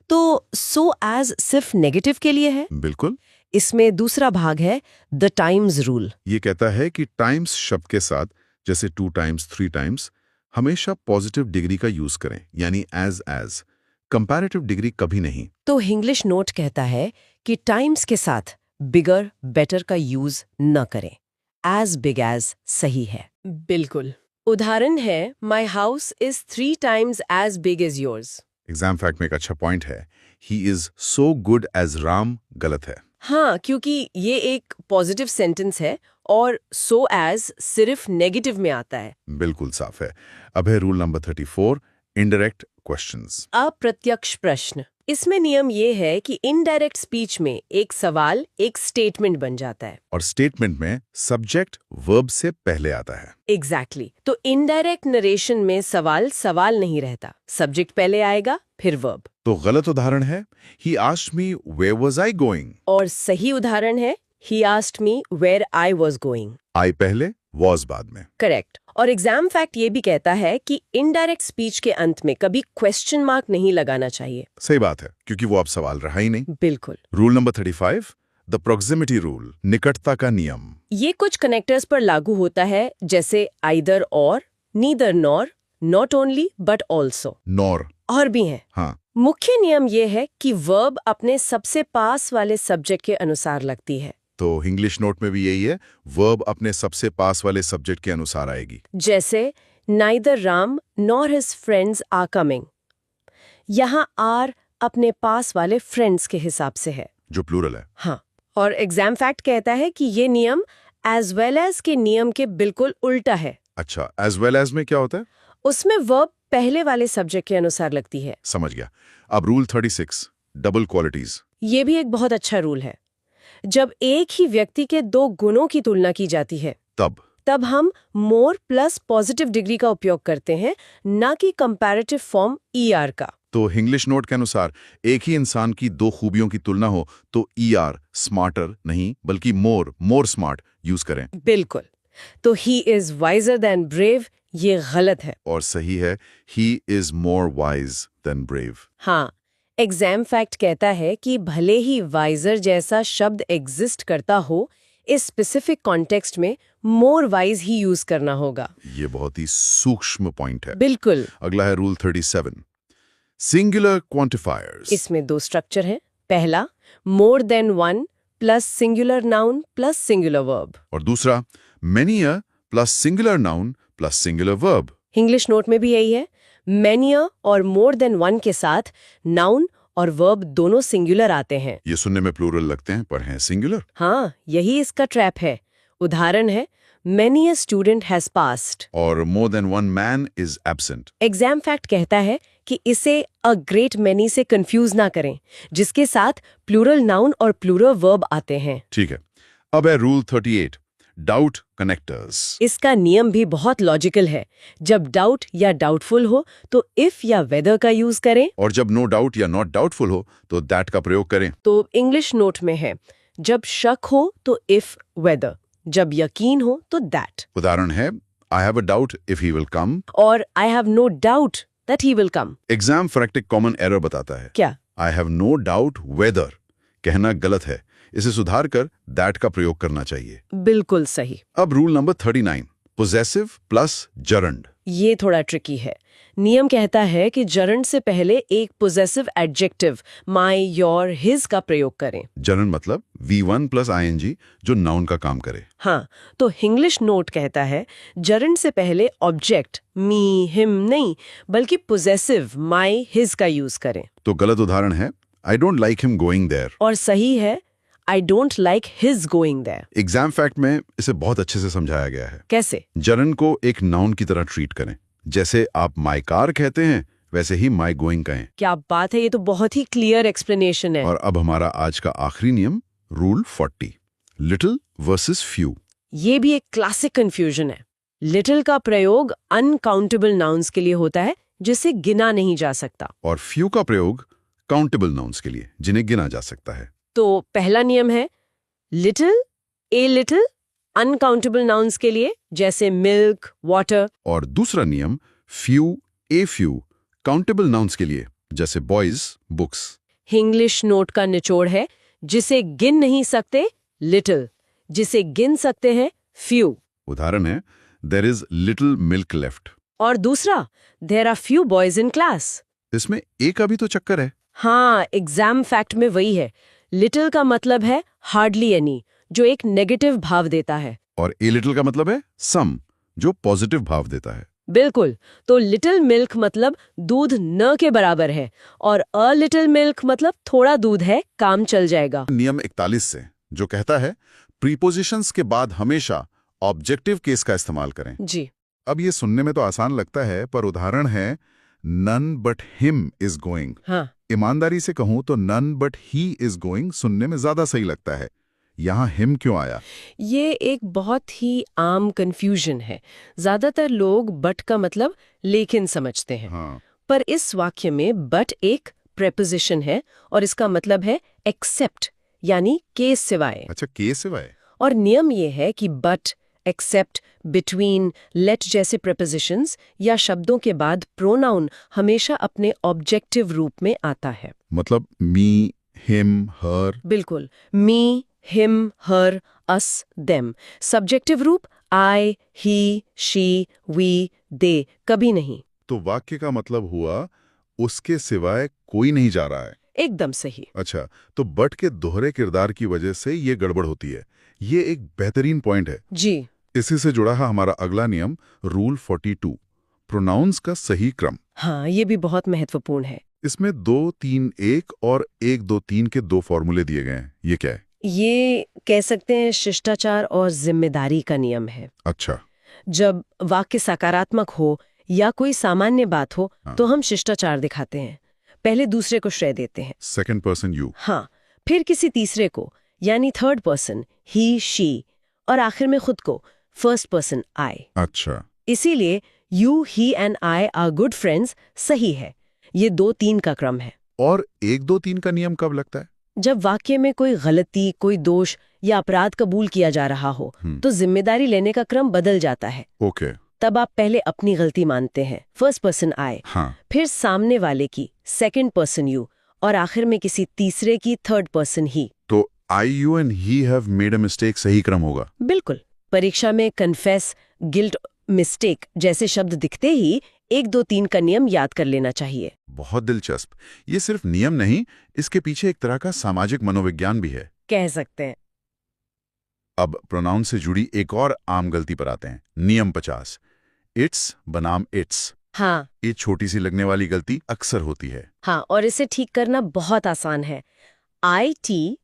तो सो एज सिर्फ नेगेटिव के लिए है? बिल्कुल। इसमें दूसरा भाग है द टाइम्स रूल। ये कहता है कि टाइम्स शब्द के साथ जैसे 2 टाइम्स 3 टाइम्स हमेशा पॉजिटिव डिग्री का यूज करें, यानी एज कंपैरेटिव डिग्री कभी नहीं। तो इंग्लिश नोट कहता है कि टाइम्स के साथ बिगर बेटर का यूज न करें, एज बिग एज सही है। बिल्कुल। उदाहरण है my house is 3 times as big as yours. Exam fact में एक अच्छा पॉइंट है, he is so good as Ram गलत है। हाँ, क्योंकि ये एक पॉजिटिव सेंटेंस है और सो एज सिर्फ नेगेटिव में आता है। बिल्कुल साफ है। अब है रूल नंबर 34, इनडायरेक्ट क्वेश्चंस। अप्रत्यक्ष प्रश्न। इसमें नियम ये है कि इनडायरेक्ट स्पीच में एक सवाल एक स्टेटमेंट बन जाता है, और स्टेटमेंट में सब्जेक्ट वर्ब से पहले आता है। एग्जैक्टली। तो इनडायरेक्ट नरेशन में सवाल नहीं रहता, सब्जेक्ट पहले आएगा फिर वर्ब। तो गलत उदाहरण है he asked me where was I going, और सही उदाहरण है he asked me where I was going. I पहले, वाज बाद में। करेक्ट। और एग्जाम फैक्ट ये भी कहता है कि इनडायरेक्ट स्पीच के अंत में कभी क्वेश्चन मार्क नहीं लगाना चाहिए। सही बात है, क्योंकि वो अब सवाल रहा ही नहीं। बिल्कुल। Rule number 35, the proximity rule, निकटता का नियम। ये कुछ कनेक्टर्स पर लागू होता है, जैसे आइदर और, neither nor, not only but also. Nor और भी हैं। हाँ। मुख्य नियम ये है कि वर्ब अपने सबसे पास वाले सब्जेक्ट के अनुसार लगती है। तो इंग्लिश नोट में भी यही है, वर्ब अपने सबसे पास वाले सब्जेक्ट के अनुसार आएगी। जैसे neither Ram nor his friends are coming. यहाँ आर अपने पास वाले फ्रेंड्स के हिसाब से है, जो प्लूरल है। हाँ। और एग्जाम फैक्ट कहता है कि ये नियम एज वेल एज के नियम के बिल्कुल उल्टा है। अच्छा, एज वेल एज में क्या होता है? उसमें वर्ब पहले वाले सब्जेक्ट के अनुसार लगती है। समझ गया। अब रूल 36, डबल क्वालिटीज। ये भी एक बहुत अच्छा रूल है। जब एक ही व्यक्ति के दो गुणों की तुलना की जाती है तब हम मोर प्लस पॉजिटिव डिग्री का उपयोग करते हैं, ना कि कंपैरेटिव फॉर्म ER का। तो इंग्लिश नोट के अनुसार एक ही इंसान की दो खूबियों की तुलना हो तो ER स्मार्टर नहीं बल्कि मोर स्मार्ट यूज करें। बिल्कुल। तो he is wiser than brave ये गलत है। और सही है he is more wise than brave. हाँ, एग्जाम फैक्ट कहता है कि भले ही वाइजर जैसा शब्द एग्जिस्ट करता हो, इस स्पेसिफिक कॉन्टेक्स्ट में मोर वाइज ही यूज करना होगा। ये बहुत ही सूक्ष्म पॉइंट है। बिल्कुल। अगला है रूल 37, सिंगुलर क्वांटिफायर्स। इसमें दो स्ट्रक्चर हैं। पहला more than one plus singular noun plus singular verb, और दूसरा Meniere plus singular noun plus singular verb. English note में भी यही है। मेनियर और मोर देन वन के साथ नाउन और वर्ब दोनों सिंगुलर आते हैं। ये सुनने में प्लूरल लगते हैं पर हैं सिंगुलर। हाँ, यही इसका ट्रैप है। उदाहरण है many a student has passed। और more than one man is absent। Exam fact कहता है कि इसे अ ग्रेट मैनी से कंफ्यूज ना करें, जिसके साथ प्लूरल नाउन और प्लूरल वर्ब आते हैं। ठीक है, अब है रूल 38, डाउट कनेक्टर्स। इसका नियम भी बहुत लॉजिकल है। जब डाउट या डाउटफुल हो तो इफ या वेदर का यूज करें, और जब नो डाउट या नॉट डाउटफुल हो तो दैट का प्रयोग करें। तो इंग्लिश नोट में है, जब शक हो तो इफ वेदर, जब यकीन हो तो दैट। उदाहरण है, I have a doubt if he will come, और I have no doubt that he will come. Exam fact एक कॉमन एरर बताता है। क्या? I have no doubt whether कहना गलत है, इसे सुधार कर दैट का प्रयोग करना चाहिए। बिल्कुल सही। अब रूल नंबर 39, पोजेसिव प्लस जरंड। ये थोड़ा ट्रिकी है। नियम कहता है कि जरंड से पहले एक possessive adjective my, your, his का प्रयोग करें। जरंड मतलब V1 प्लस ING जो नाउन का काम करे। हाँ, तो इंग्लिश नोट कहता है जरंड से पहले ऑब्जेक्ट मी, हिम नहीं, बल्कि पोजेसिव माई, हिज का यूज करें। तो गलत उदाहरण है, I don't like him going there. और सही है, I don't like his going there. Exam fact में इसे बहुत अच्छे से समझाया गया है। कैसे? जरंड को एक नाउन की तरह ट्रीट करें। जैसे आप माई कार कहते हैं, वैसे ही माई गोइंग कहें। क्या बात है, ये तो बहुत ही क्लियर एक्सप्लेनेशन है। और अब हमारा आज का आखिरी नियम, रूल 40, लिटिल वर्सेस फ्यू। ये भी एक क्लासिक कंफ्यूजन है। लिटिल का प्रयोग अनकाउंटेबल नाउन्स के लिए होता है जिसे गिना नहीं जा सकता, और फ्यू का प्रयोग काउंटेबल नाउन्स के लिए जिन्हें गिना जा सकता है। तो पहला नियम है little, a little uncountable nouns के लिए जैसे मिल्क, वाटर। और दूसरा नियम few, a few countable nouns के लिए जैसे बॉयज, बुक्स। इंग्लिश नोट का निचोड़ है, जिसे गिन नहीं सकते लिटिल, जिसे गिन सकते हैं फ्यू। उदाहरण है, there is little milk left. और दूसरा, there are few boys in class. इसमें ए का भी तो चक्कर है। हाँ, एग्जाम फैक्ट में वही है। लिटिल का मतलब है हार्डली एनी, जो एक नेगेटिव भाव देता है। और ए लिटिल का मतलब है सम, जो पॉजिटिव भाव देता है। बिल्कुल। तो लिटिल मिल्क मतलब दूध न के बराबर है, और अ लिटिल मिल्क मतलब थोड़ा दूध है, काम चल जाएगा। नियम 41 से जो कहता है प्रीपोजिशंस के बाद हमेशा ऑब्जेक्टिव केस का इस्तेमाल करें। जी। अब ये सुनने में तो आसान लगता है, पर उदाहरण है, none but him is going. हाँ। ईमानदारी से कहूं तो none but he is going सुनने में ज्यादा सही लगता है। यहाँ हिम क्यों आया? ये एक बहुत ही आम कंफ्यूजन है। ज्यादातर लोग बट का मतलब लेकिन समझते हैं। हाँ। पर इस वाक्य में बट एक प्रेपोजिशन है और इसका मतलब है एक्सेप्ट, यानी के सिवाय। अच्छा, के सिवाय। और नियम ये है कि बट, एक्सेप्ट, बिटवीन, लेट जैसे प्रेपोजिशंस या शब्दों के बाद प्रोनाउन हमेशा अपने ऑब्जेक्टिव रूप में आता है। मतलब मी, हिम, हर। बिल्कुल। मी, हिम, हर, अस, देम। सब्जेक्टिव रूप आई, ही, शी, वी, दे कभी नहीं। तो वाक्य का मतलब हुआ उसके सिवाय कोई नहीं जा रहा है। एकदम सही। अच्छा, तो बट के दोहरे किरदार की वजह से ये गड़बड़ होती है। ये एक बेहतरीन पॉइंट है। जी। इसी से जुड़ा है हमारा अगला नियम, रूल 42, प्रोनाउंस का सही क्रम। हाँ, ये भी बहुत महत्वपूर्ण है। इसमें 2, 3, 1 और 1, 2, 3 के 2 फॉर्मूले दिए गए हैं। ये क्या है? ये कह सकते हैं शिष्टाचार और जिम्मेदारी का नियम है। अच्छा। जब वाक्य सकारात्मक हो या कोई सामान्य बात हो, हाँ। तो हम शिष्टाचार दिखाते हैं। पहले दूसरे को श्रेय देते हैं, सेकंड पर्सन यू। हाँ, फिर किसी तीसरे को यानी थर्ड पर्सन ही, शी, और आखिर में खुद को फर्स्ट पर्सन आई। अच्छा। इसीलिए you, he and I R good friends सही है। ये 2, 3 का क्रम है। और 1, 2, 3 का नियम कब लगता है? जब वाक्य में कोई गलती, कोई दोष या अपराध कबूल किया जा रहा हो, तो जिम्मेदारी लेने का क्रम बदल जाता है। ओके। तब आप पहले अपनी गलती मानते हैं, फर्स्ट पर्सन आई, हाँ। फिर सामने वाले की, सेकंड पर्सन यू, और आखिर में किसी तीसरे की, थर्ड पर्सन ही। तो I, you and he have made a mistake सही क्रम होगा। बिल्कुल। परीक्षा में कन्फेस, गिल्ट, मिस्टेक जैसे शब्द दिखते ही 1, 2, 3 का नियम याद कर लेना चाहिए। बहुत दिलचस्प। ये सिर्फ नियम नहीं, इसके पीछे एक तरह का सामाजिक मनोविज्ञान भी है, कह सकते हैं। अब प्रोनाउन से जुड़ी एक और आम गलती पर आते हैं। नियम 50, इट्स बनाम इट्स। हाँ। ये छोटी सी लगने वाली गलती अक्सर होती है। हाँ, और इसे ठीक करना बहुत आसान है। IT'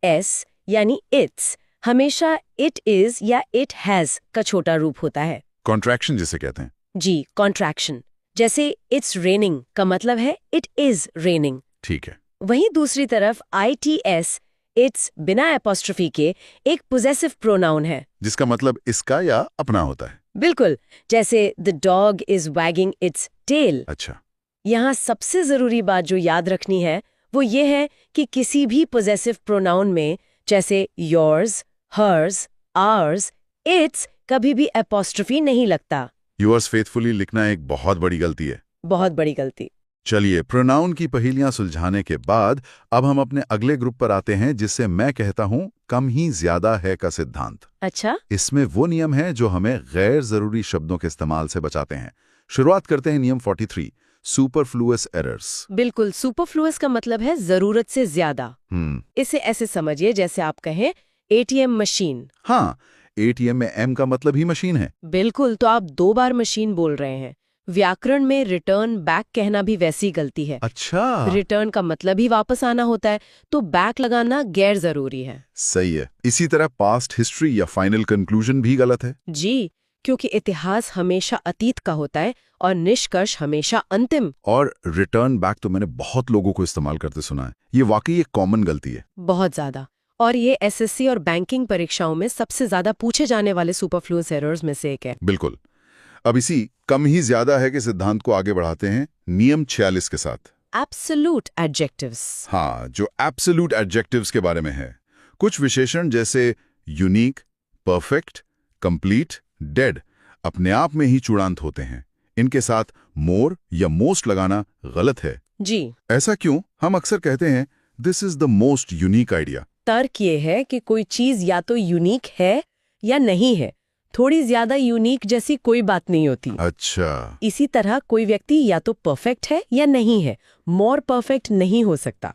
S यानी इट्स हमेशा इट इज या इट हैज का छोटा रूप होता है। कॉन्ट्रैक्शन जिसे कहते हैं। जी, कॉन्ट्रैक्शन। जैसे इट्स रेनिंग का मतलब है इट इज रेनिंग। ठीक है। वहीं दूसरी तरफ ITS, इट्स बिना एपोस्ट्रोफी के, एक पोजेसिव प्रोनाउन है जिसका मतलब इसका या अपना होता है। बिल्कुल, जैसे the dog is wagging its tail. अच्छा। यहाँ सबसे जरूरी बात जो याद रखनी है वो ये है कि किसी भी पोजेसिव प्रोनाउन में, जैसे योर्स, हर्स, आवर्स, इट्स, कभी भी एपोस्ट्रोफी नहीं लगता। यूअर्स फेथफुली लिखना एक बहुत बड़ी गलती है। बहुत बड़ी गलती। चलिए, प्रोनाउन की पहेलियां सुलझाने के बाद अब हम अपने अगले ग्रुप पर आते हैं, जिससे मैं कहता हूं कम ही ज्यादा है का सिद्धांत। अच्छा। इसमें वो नियम है जो हमें गैर जरूरी शब्दों के इस्तेमाल से बचाते हैं। शुरुआत करते हैं नियम 43, सुपरफ्लुअस एरर्स। बिल्कुल, सुपरफ्लुअस का मतलब है जरूरत से ज्यादा। इसे ऐसे समझिए जैसे आप कहें ATM मशीन। हाँ, ATM में M का मतलब ही मशीन है। बिल्कुल, तो आप 2 बार मशीन बोल रहे हैं। व्याकरण में रिटर्न बैक कहना भी वैसी गलती है। अच्छा। रिटर्न का मतलब ही वापस आना होता है, तो बैक लगाना गैर जरूरी है। सही है। इसी तरह पास्ट हिस्ट्री या फाइनल कंक्लूजन भी गलत है। जी, क्योंकि इतिहास हमेशा अतीत का होता है और निष्कर्ष हमेशा अंतिम। और रिटर्न बैक तो मैंने बहुत लोगों को इस्तेमाल करते सुना है। ये वाकई एक कॉमन गलती है। बहुत ज्यादा। और ये SSC और बैंकिंग परीक्षाओं में सबसे ज्यादा पूछे जाने वाले सुपरफ्लुअस एरर्स में से एक है। बिल्कुल। अब इसी कम ही ज्यादा है के सिद्धांत को आगे बढ़ाते हैं नियम 46 के साथ। Absolute adjectives. हाँ, जो एब्सोल्यूट एडजेक्टिव्स के बारे में है। कुछ विशेषण जैसे यूनिक, परफेक्ट, कंप्लीट, डेड अपने आप में ही चूड़ांत होते हैं। इनके साथ मोर या मोस्ट लगाना गलत है। जी। ऐसा क्यों? हम अक्सर कहते हैं this is the most unique idea. तर्क ये है कि कोई चीज या तो यूनिक है या नहीं है। थोड़ी ज्यादा यूनिक जैसी कोई बात नहीं होती। अच्छा। इसी तरह कोई व्यक्ति या तो परफेक्ट है या नहीं है, मोर परफेक्ट नहीं हो सकता।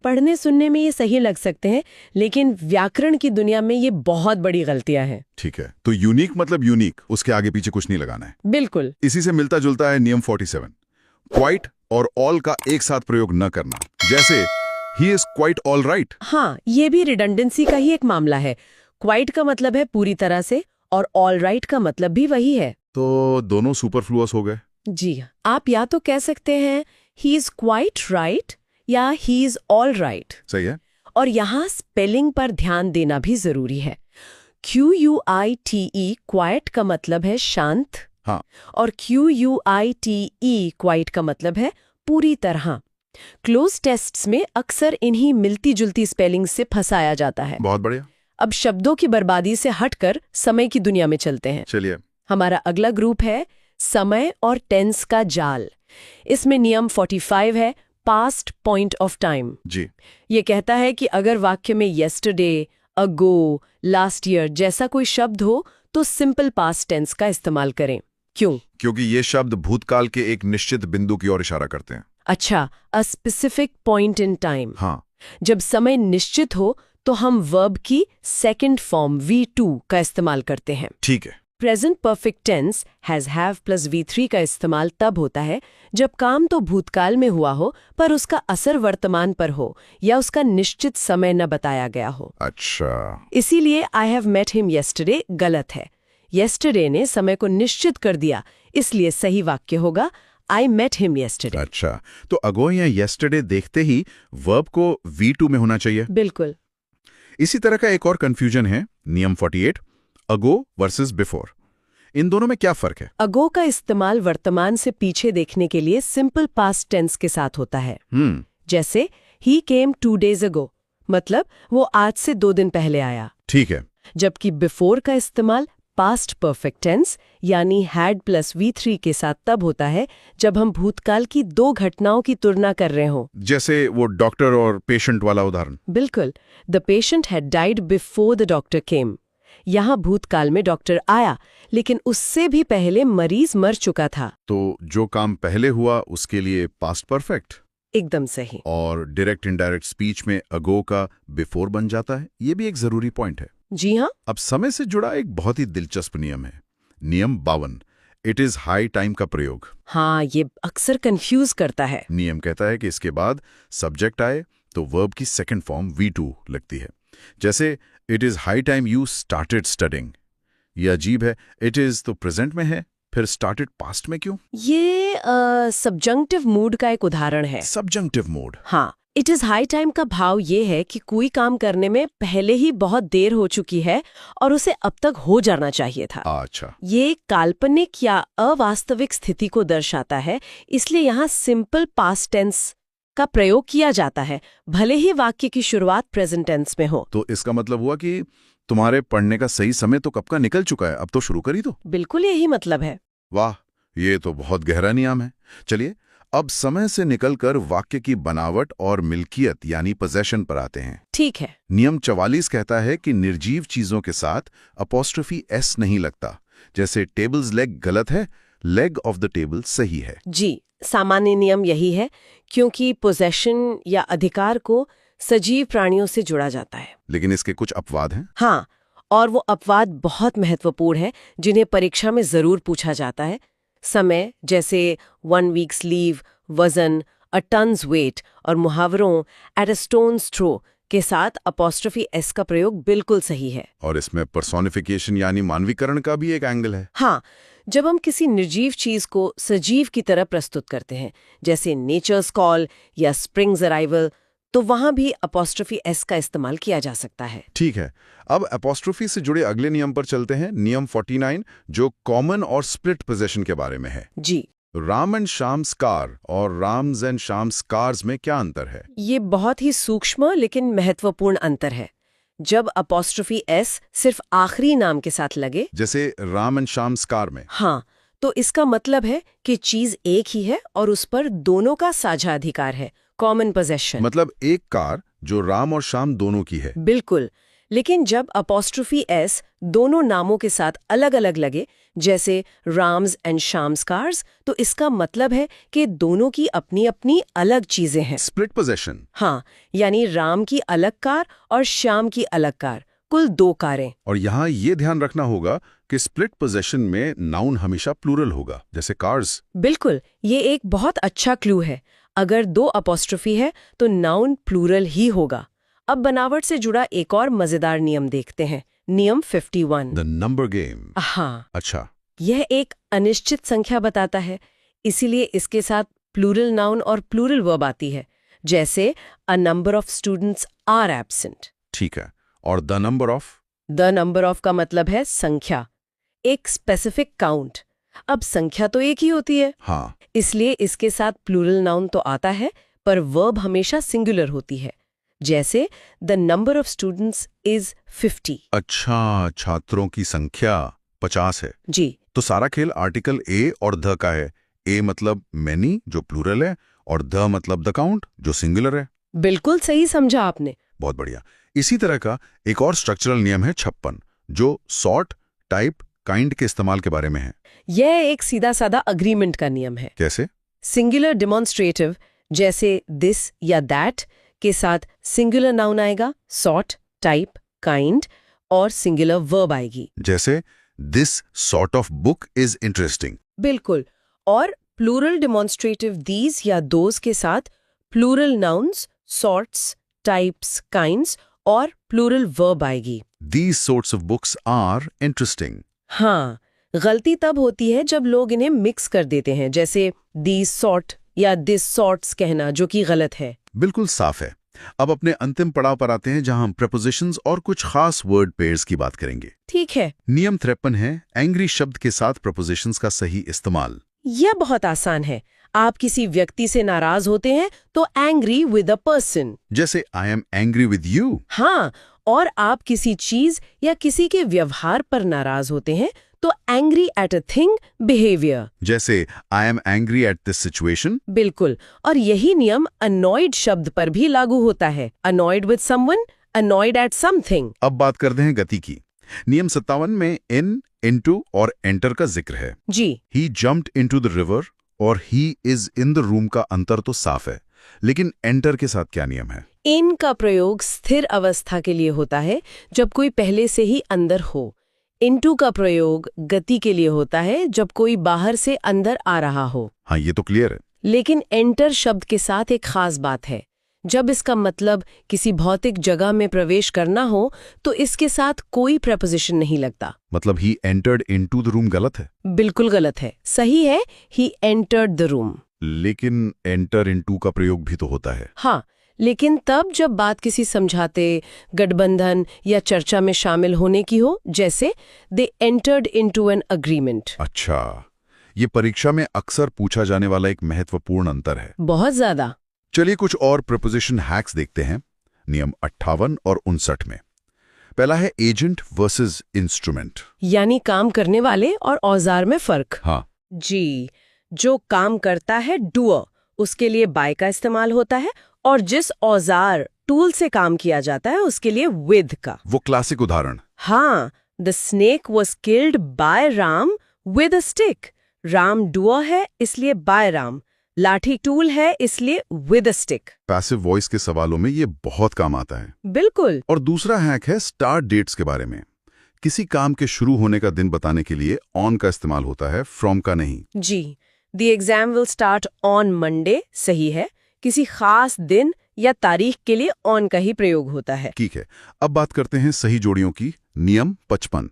पढ़ने सुनने में ये सही लग सकते हैं, लेकिन व्याकरण की दुनिया में ये बहुत बड़ी गलतियां हैं। ठीक है, तो यूनिक मतलब यूनिक, उसके आगे पीछे कुछ नहीं लगाना है। बिल्कुल। इसी से मिलता जुलता है नियम 47, क्वाइट और ऑल का एक साथ प्रयोग न करना। जैसे he is quite all right. हाँ, ये भी रिडंडेंसी का ही एक मामला है। क्वाइट का मतलब है पूरी तरह से, और ऑल राइट का मतलब भी वही है। तो दोनों सुपरफ्लुअस हो गए। जी, आप या तो कह सकते हैं ही इज क्वाइट राइट या ही इज ऑल राइट। सही है। और यहाँ स्पेलिंग पर ध्यान देना भी जरूरी है। QUITE क्वाइट का मतलब है शांत। हाँ। और QUITE क्वाइट का मतलब है पूरी तरह। क्लोज टेस्ट्स में अक्सर इन्हीं मिलती जुलती स्पेलिंग से फंसाया जाता है। बहुत बढ़िया। अब शब्दों की बर्बादी से हटकर समय की दुनिया में चलते हैं। चलिए। हमारा अगला ग्रुप है समय और टेंस का जाल। इसमें नियम 45 है, पास्ट पॉइंट ऑफ टाइम। जी। ये कहता है कि अगर वाक्य में येस्टरडे, अगो, लास्ट ईयर जैसा कोई शब्द हो तो सिंपल पास्ट टेंस का इस्तेमाल करें। क्यों? क्योंकि ये शब्द भूतकाल के एक निश्चित बिंदु की ओर इशारा करते हैं। अच्छा, a specific point in time. हाँ। जब समय निश्चित हो तो हम वर्ब की सेकंड फॉर्म V2 का इस्तेमाल करते हैं। ठीक है। Present perfect tense has have plus V3 का इस्तेमाल तब होता है जब काम तो भूतकाल में हुआ हो पर उसका असर वर्तमान पर हो या उसका निश्चित समय न बताया गया हो। अच्छा। इसीलिए I have met him yesterday गलत है। येस्टरडे ने समय को निश्चित कर दिया, इसलिए सही वाक्य होगा आई मेट हिम येस्टरडे। अच्छा, तो अगो या येस्टरडे देखते ही वर्ब को V2 में होना चाहिए। बिल्कुल। इसी तरह का एक और कंफ्यूजन है, नियम 48, अगो वर्सेस बिफोर। इन दोनों में क्या फर्क है? अगो का इस्तेमाल वर्तमान से पीछे देखने के लिए सिंपल पास्ट टेंस के साथ होता है। जैसे ही केम 2 days ago, मतलब वो आज से 2 दिन पहले आया। ठीक है। जबकि बिफोर का इस्तेमाल पास्ट परफेक्ट टेंस यानी हैड प्लस V3 के साथ तब होता है जब हम भूतकाल की 2 घटनाओं की तुलना कर रहे हों। जैसे वो डॉक्टर और पेशेंट वाला उदाहरण। बिल्कुल। The patient had died before the doctor केम। यहाँ भूतकाल में डॉक्टर आया, लेकिन उससे भी पहले मरीज मर चुका था। तो जो काम पहले हुआ उसके लिए पास्ट परफेक्ट। एकदम सही। और डायरेक्ट इनडायरेक्ट स्पीच में अगो का बिफोर बन जाता है। ये भी एक जरूरी पॉइंट है। जी हाँ। अब समय से जुड़ा एक बहुत ही दिलचस्प नियम है, नियम 52, इट इज हाई टाइम का प्रयोग। हाँ, ये अक्सर कंफ्यूज करता है। नियम कहता है कि इसके बाद सब्जेक्ट आए तो वर्ब की सेकंड फॉर्म V2 लगती है। जैसे it is high time you started studying, ये अजीब है। इट इज तो प्रेजेंट में है, फिर स्टार्टेड पास्ट में क्यों? ये सब्जंक्टिव मूड का एक उदाहरण है। Subjunctive mood? हाँ, इट इज हाई टाइम का भाव ये है कि कोई काम करने में पहले ही बहुत देर हो चुकी है और उसे अब तक हो जाना चाहिए था। अच्छा। ये काल्पनिक या अवास्तविक स्थिति को दर्शाता है, इसलिए यहाँ सिंपल पास्ट टेंस का प्रयोग किया जाता है, भले ही वाक्य की शुरुआत प्रेजेंट टेंस में हो। तो इसका मतलब हुआ कि तुम्हारे पढ़ने का सही समय तो कब का निकल चुका है, अब तो शुरू करी दो। बिल्कुल यही मतलब है। वाह, ये तो बहुत गहरा नियम है। चलिए अब समय से निकलकर वाक्य की बनावट और मिल्कियत यानी पोजेशन पर आते हैं। ठीक है। नियम 44 कहता है कि निर्जीव चीजों के साथ अपॉस्ट्रोफी एस नहीं लगता। जैसे टेबल्स लेग गलत है, लेग ऑफ द टेबल सही है। जी, सामान्य नियम यही है, क्योंकि पोजेशन या अधिकार को सजीव प्राणियों से जुड़ा जाता है। लेकिन इसके कुछ अपवाद हैं। हाँ, और वो अपवाद बहुत महत्वपूर्ण है, जिन्हें परीक्षा में जरूर पूछा जाता है। समय जैसे 1 वीक्स लीव, वजन, अ टन्स वेट और मुहावरों एट अ स्टोन्स थ्रो के साथ अपॉस्ट्रोफी एस का प्रयोग बिल्कुल सही है। और इसमें पर्सोनिफिकेशन यानी मानवीकरण का भी एक एंगल है। हाँ, जब हम किसी निर्जीव चीज को सजीव की तरह प्रस्तुत करते हैं, जैसे नेचर्स कॉल या स्प्रिंग्स अराइवल, तो वहां भी अपॉस्ट्रोफी एस का इस्तेमाल किया जा सकता है। ठीक है, अब अपॉस्ट्रोफी से जुड़े अगले नियम पर चलते हैं। नियम 49 जो कॉमन और स्प्लिट पोजेशन के बारे में है। जी, राम एंड शाम्स कार और राम्स एंड शाम्स कार्स में क्या अंतर है? ये बहुत ही सूक्ष्म लेकिन महत्वपूर्ण अंतर है। जब अपॉस्ट्रोफी एस सिर्फ आखिरी नाम के साथ लगे, जैसे राम एंड शाम्स कार में, हाँ, तो इसका मतलब है कि चीज एक ही है और उस पर दोनों का साझा अधिकार है, कॉमन पोजेशन। मतलब एक कार जो राम और शाम दोनों की है। बिल्कुल। लेकिन जब अपॉस्ट्रोफी एस दोनों नामों के साथ अलग अलग लगे, जैसे राम्स एंड शाम्स कार्स, तो इसका मतलब है कि दोनों की अपनी अपनी अलग चीजें हैं। Split possession? हाँ, यानी राम की अलग कार और श्याम की अलग कार, कुल 2 कारें। और यहाँ ये ध्यान रखना होगा कि स्प्लिट पोजेशन में नाउन हमेशा प्लूरल होगा, जैसे कार्स। बिल्कुल, ये एक बहुत अच्छा क्लू है। अगर 2 अपॉस्ट्रोफी है तो नाउन प्लूरल ही होगा। अब बनावट से जुड़ा एक और मजेदार नियम देखते हैं, नियम 51। The number game. हाँ, अच्छा। यह एक अनिश्चित संख्या बताता है, इसीलिए इसके साथ प्लूरल नाउन और प्लूरल वर्ब आती है, जैसे a number of students are absent. ठीक है, और the number of? The number of का मतलब है संख्या, एक स्पेसिफिक काउंट। अब संख्या तो एक ही होती है। हाँ, इसलिए इसके साथ प्लूरल नाउन तो आता है, पर वर्ब हमेशा सिंगुलर होती है, जैसे the number of students is 50। अच्छा, छात्रों की संख्या 50 है। जी, तो सारा खेल आर्टिकल ए और द का है। ए मतलब मैनी जो प्लूरल है, और द मतलब द काउंट जो सिंगुलर है। बिल्कुल सही समझा आपने। बहुत बढ़िया। इसी तरह का एक और स्ट्रक्चरल नियम है 56 जो सॉर्ट, टाइप, काइंड के इस्तेमाल के बारे में है। यह एक सीधा साधा अग्रीमेंट का नियम है। कैसे? सिंगुलर डिमॉन्स्ट्रेटिव जैसे दिस या दैट के साथ सिंगुलर नाउन आएगा, सॉर्ट, टाइप, काइंड, और सिंगुलर वर्ब आएगी, जैसे this sort of book is interesting. बिल्कुल। और प्लूरल डिमॉन्स्ट्रेटिव दीज या दोज के साथ plural nouns, sorts, types, kinds और प्लूरल वर्ब आएगी। These sorts of books are interesting. हाँ, गलती तब होती है जब लोग इन्हें मिक्स कर देते हैं, जैसे these sort या this sorts कहना, जो कि गलत है। बिल्कुल साफ है। अब अपने अंतिम पड़ाव पर आते हैं जहां हम prepositions और कुछ खास वर्ड पेयर्स की बात करेंगे। ठीक है। नियम 53 है एंग्री शब्द के साथ prepositions का सही इस्तेमाल। यह बहुत आसान है। आप किसी व्यक्ति से नाराज होते हैं तो एंग्री विद अ पर्सन, जैसे I am angry with you। हाँ, और आप किसी चीज या किसी के व्यवहार पर नाराज होते हैं तो angry at a thing, behaviour, जैसे I am angry at this situation। बिल्कुल। और यही नियम अनॉयड शब्द पर भी लागू होता है। Annoyed with someone, annoyed at something. अब बात करते हैं गति की। नियम 57 में इन, इनटू और एंटर का जिक्र है। जी, He jumped into the river और he is in the room का अंतर तो साफ है, लेकिन एंटर के साथ क्या नियम है? इन का प्रयोग स्थिर अवस्था के लिए होता है जब कोई पहले से ही अंदर हो। इनटू का प्रयोग गति के लिए होता है जब कोई बाहर से अंदर आ रहा हो। हाँ, ये तो क्लियर है। लेकिन एंटर शब्द के साथ एक खास बात है। जब इसका मतलब किसी भौतिक जगह में प्रवेश करना हो तो इसके साथ कोई प्रपोजिशन नहीं लगता। मतलब he entered into the room गलत है? बिल्कुल गलत है। सही है ही एंटर्ड द रूम। लेकिन एंटर इनटू का प्रयोग भी तो होता है। हाँ, लेकिन तब जब बात किसी समझाते, गठबंधन या चर्चा में शामिल होने की हो, जैसे they entered into an agreement. अच्छा, ये परीक्षा में अक्सर पूछा जाने वाला एक महत्वपूर्ण अंतर है। बहुत ज्यादा। चलिए कुछ और प्रीपोजिशन हैक्स देखते हैं नियम 58 और 59 में। पहला है एजेंट वर्सेस इंस्ट्रूमेंट, यानी काम करने वाले और औजार में फर्क। हाँ जी, जो काम करता है डूअर, उसके लिए बाय का इस्तेमाल होता है, और जिस औजार टूल से काम किया जाता है उसके लिए विद का। वो क्लासिक उदाहरण। हाँ, the snake was killed by Ram with a stick. Ram doer है इसलिए बाय राम, लाठी टूल है इसलिए with a stick. Passive voice के सवालों में ये बहुत काम आता है। बिल्कुल। और दूसरा हैक है स्टार्ट डेट्स के बारे में। किसी काम के शुरू होने का दिन बताने के लिए ऑन का इस्तेमाल होता है, फ्रॉम का नहीं। जी, the exam will start on Monday सही है। किसी खास दिन या तारीख के लिए ऑन का ही प्रयोग होता है। ठीक है, अब बात करते हैं सही जोड़ियों की। नियम 55,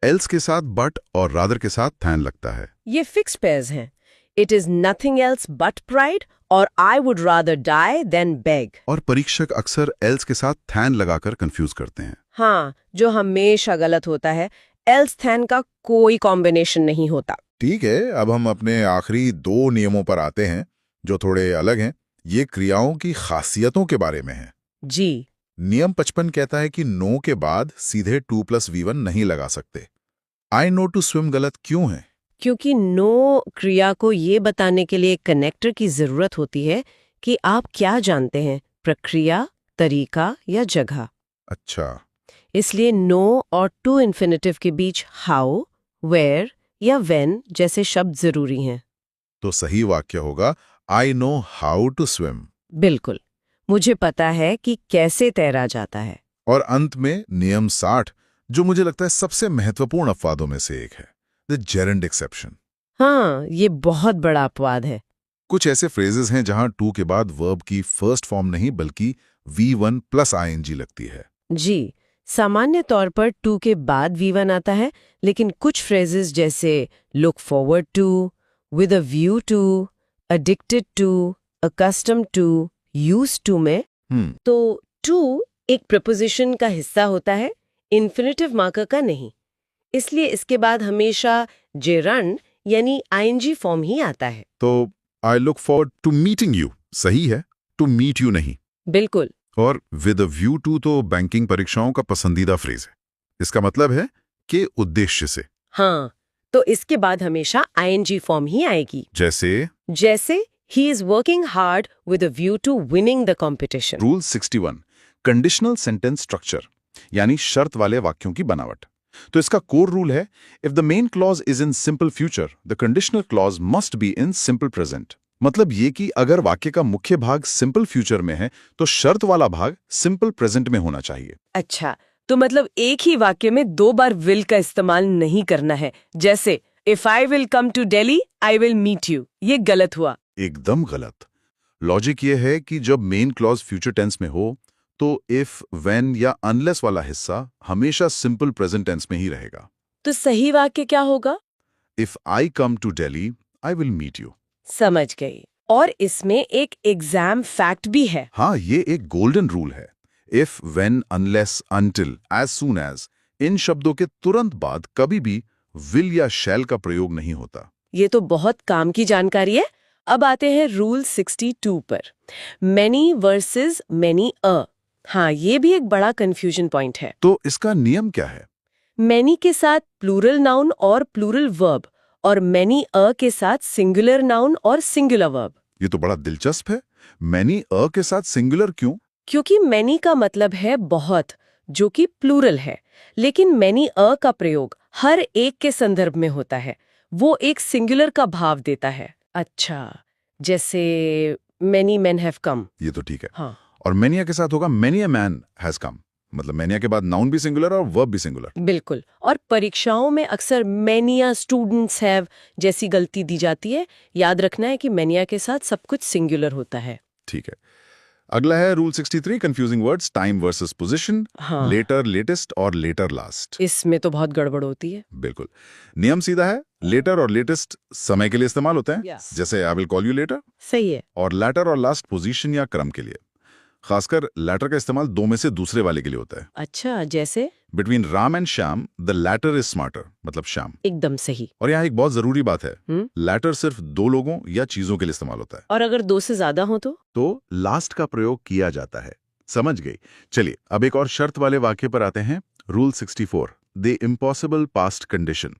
एल्स के साथ बट और रादर के साथ थैन लगता है। ये फिक्स पेयर्स हैं। It is nothing else but pride और I would rather die than beg. और परीक्षक अक्सर एल्स के साथ थैन लगाकर कंफ्यूज करते हैं। हाँ, जो हमेशा गलत होता है। एल्स थैन का कोई कॉम्बिनेशन नहीं होता। ठीक है, अब हम अपने आखिरी 2 नियमों पर आते हैं जो थोड़े अलग हैं। ये क्रियाओं की खासियतों के बारे में है। जी। नियम 55 कहता है कि नो के बाद सीधे 2+V1 नहीं लगा सकते। आई नो टू स्विम गलत क्यों है? क्योंकि नो क्रिया को ये बताने के लिए कनेक्टर की जरूरत होती है कि आप क्या जानते हैं, प्रक्रिया, तरीका या जगह। अच्छा, इसलिए नो और टू इन्फिनेटिव के बीच हाउ, वेयर या व्हेन जैसे शब्द जरूरी हैं। तो सही वाक्य होगा I know how to swim. बिल्कुल, मुझे पता है कि कैसे तैरा जाता है। और अंत में नियम 60, जो मुझे लगता है सबसे महत्वपूर्ण अपवादों में से एक है, द जेरेंड एक्सेप्शन। हाँ, ये बहुत बड़ा अपवाद है। कुछ ऐसे फ्रेजेस हैं जहां टू के बाद वर्ब की फर्स्ट फॉर्म नहीं बल्कि V1 + ing लगती है। जी, सामान्य तौर पर टू के बाद V1 आता है, लेकिन कुछ फ्रेजेस जैसे look forward to, with a view to, addicted to, accustomed to, used to में तो टू एक प्रपोजिशन का हिस्सा होता है, इन्फिनेटिव मार्कर का नहीं। इसलिए इसके बाद हमेशा जेरंड यानी आईएनजी फॉर्म ही आता है। तो I look forward to meeting you सही है, टू मीट यू नहीं। बिल्कुल। और विद अ व्यू टू तो बैंकिंग परीक्षाओं का पसंदीदा फ्रेज है। इसका मतलब है कि उद्देश्य से। हाँ, तो इसके बाद हमेशा आईएनजी फॉर्म ही आएगी। जैसे he is working hard with a view to winning the competition. Rule 61, conditional sentence structure यानी शर्त वाले वाक्यों की बनावट। तो इसका कोर रूल है, if the main clause is in simple future the conditional clause must be in simple present. मतलब ये कि अगर वाक्य का मुख्य भाग सिंपल फ्यूचर में है तो शर्त वाला भाग सिंपल प्रेजेंट में होना चाहिए। अच्छा, तो मतलब एक ही वाक्य में 2 बार विल का इस्तेमाल नहीं करना है। जैसे if I will come to Delhi I will meet you, ये गलत हुआ। एकदम गलत। लॉजिक ये है कि जब मेन क्लॉज फ्यूचर टेंस में हो तो इफ, व्हेन या अनलेस वाला हिस्सा हमेशा सिंपल प्रेजेंट टेंस में ही रहेगा। तो सही वाक्य क्या होगा? If I come to Delhi I will meet you. समझ गई। और इसमें एक एग्जाम फैक्ट भी है। हाँ, ये एक गोल्डन रूल है। If, when, unless, until, as soon as, इन शब्दों के तुरंत बाद कभी भी विल या शैल का प्रयोग नहीं होता। ये तो बहुत काम की जानकारी है। अब आते हैं रूल 62 पर, मैनी वर्सेस मैनी अ। हाँ, ये भी एक बड़ा कंफ्यूजन पॉइंट है। तो इसका नियम क्या है? मैनी के साथ प्लूरल नाउन और प्लूरल वर्ब, और मैनी अ के साथ सिंगुलर नाउन और सिंगुलर वर्ब। ये तो बड़ा दिलचस्प है। मैनी अ के साथ सिंगुलर क्यों? क्योंकि मैनी का मतलब है बहुत, जो कि प्लूरल है, लेकिन मैनी अ का प्रयोग हर एक के संदर्भ में होता है। वो एक सिंगुलर का भाव देता है। अच्छा, जैसे मैनी मैन हैव कम। ये तो ठीक है। हाँ। और मैनिया के साथ होगा many a man has come. मतलब मैनिया के बाद नाउन भी सिंगुलर और वर्ब भी सिंगुलर। बिल्कुल। और परीक्षाओं में अक्सर मैनिया स्टूडेंट्स हैव जैसी गलती दी जाती है। याद रखना है कि मैनिया के साथ सब कुछ सिंगुलर होता है। ठीक है। अगला है rule 63, confusing words, time versus position, हाँ। लेटर, लेटेस्ट और लेटर लास्ट। इसमें तो बहुत गड़बड़ होती है। बिल्कुल, नियम सीधा है, लेटर और लेटेस्ट समय के लिए इस्तेमाल होते हैं, Yes. जैसे I will call you later, सही है। और लेटर और लास्ट पोजीशन या क्रम के लिए। खासकर लेटर का इस्तेमाल दो में से दूसरे वाले के लिए होता है। अच्छा, जैसे? Between Ram and Shyam the latter is smarter, मतलब श्याम। एकदम सही। और यहाँ एक बहुत जरूरी बात है, हम्म। लैटर सिर्फ दो लोगों या चीजों के लिए इस्तेमाल होता है, और अगर दो से ज्यादा हो तो लास्ट का प्रयोग किया जाता है। समझ गई? चलिए अब एक और शर्त वाले वाक्य पर आते हैं। Rule 64, the impossible past condition.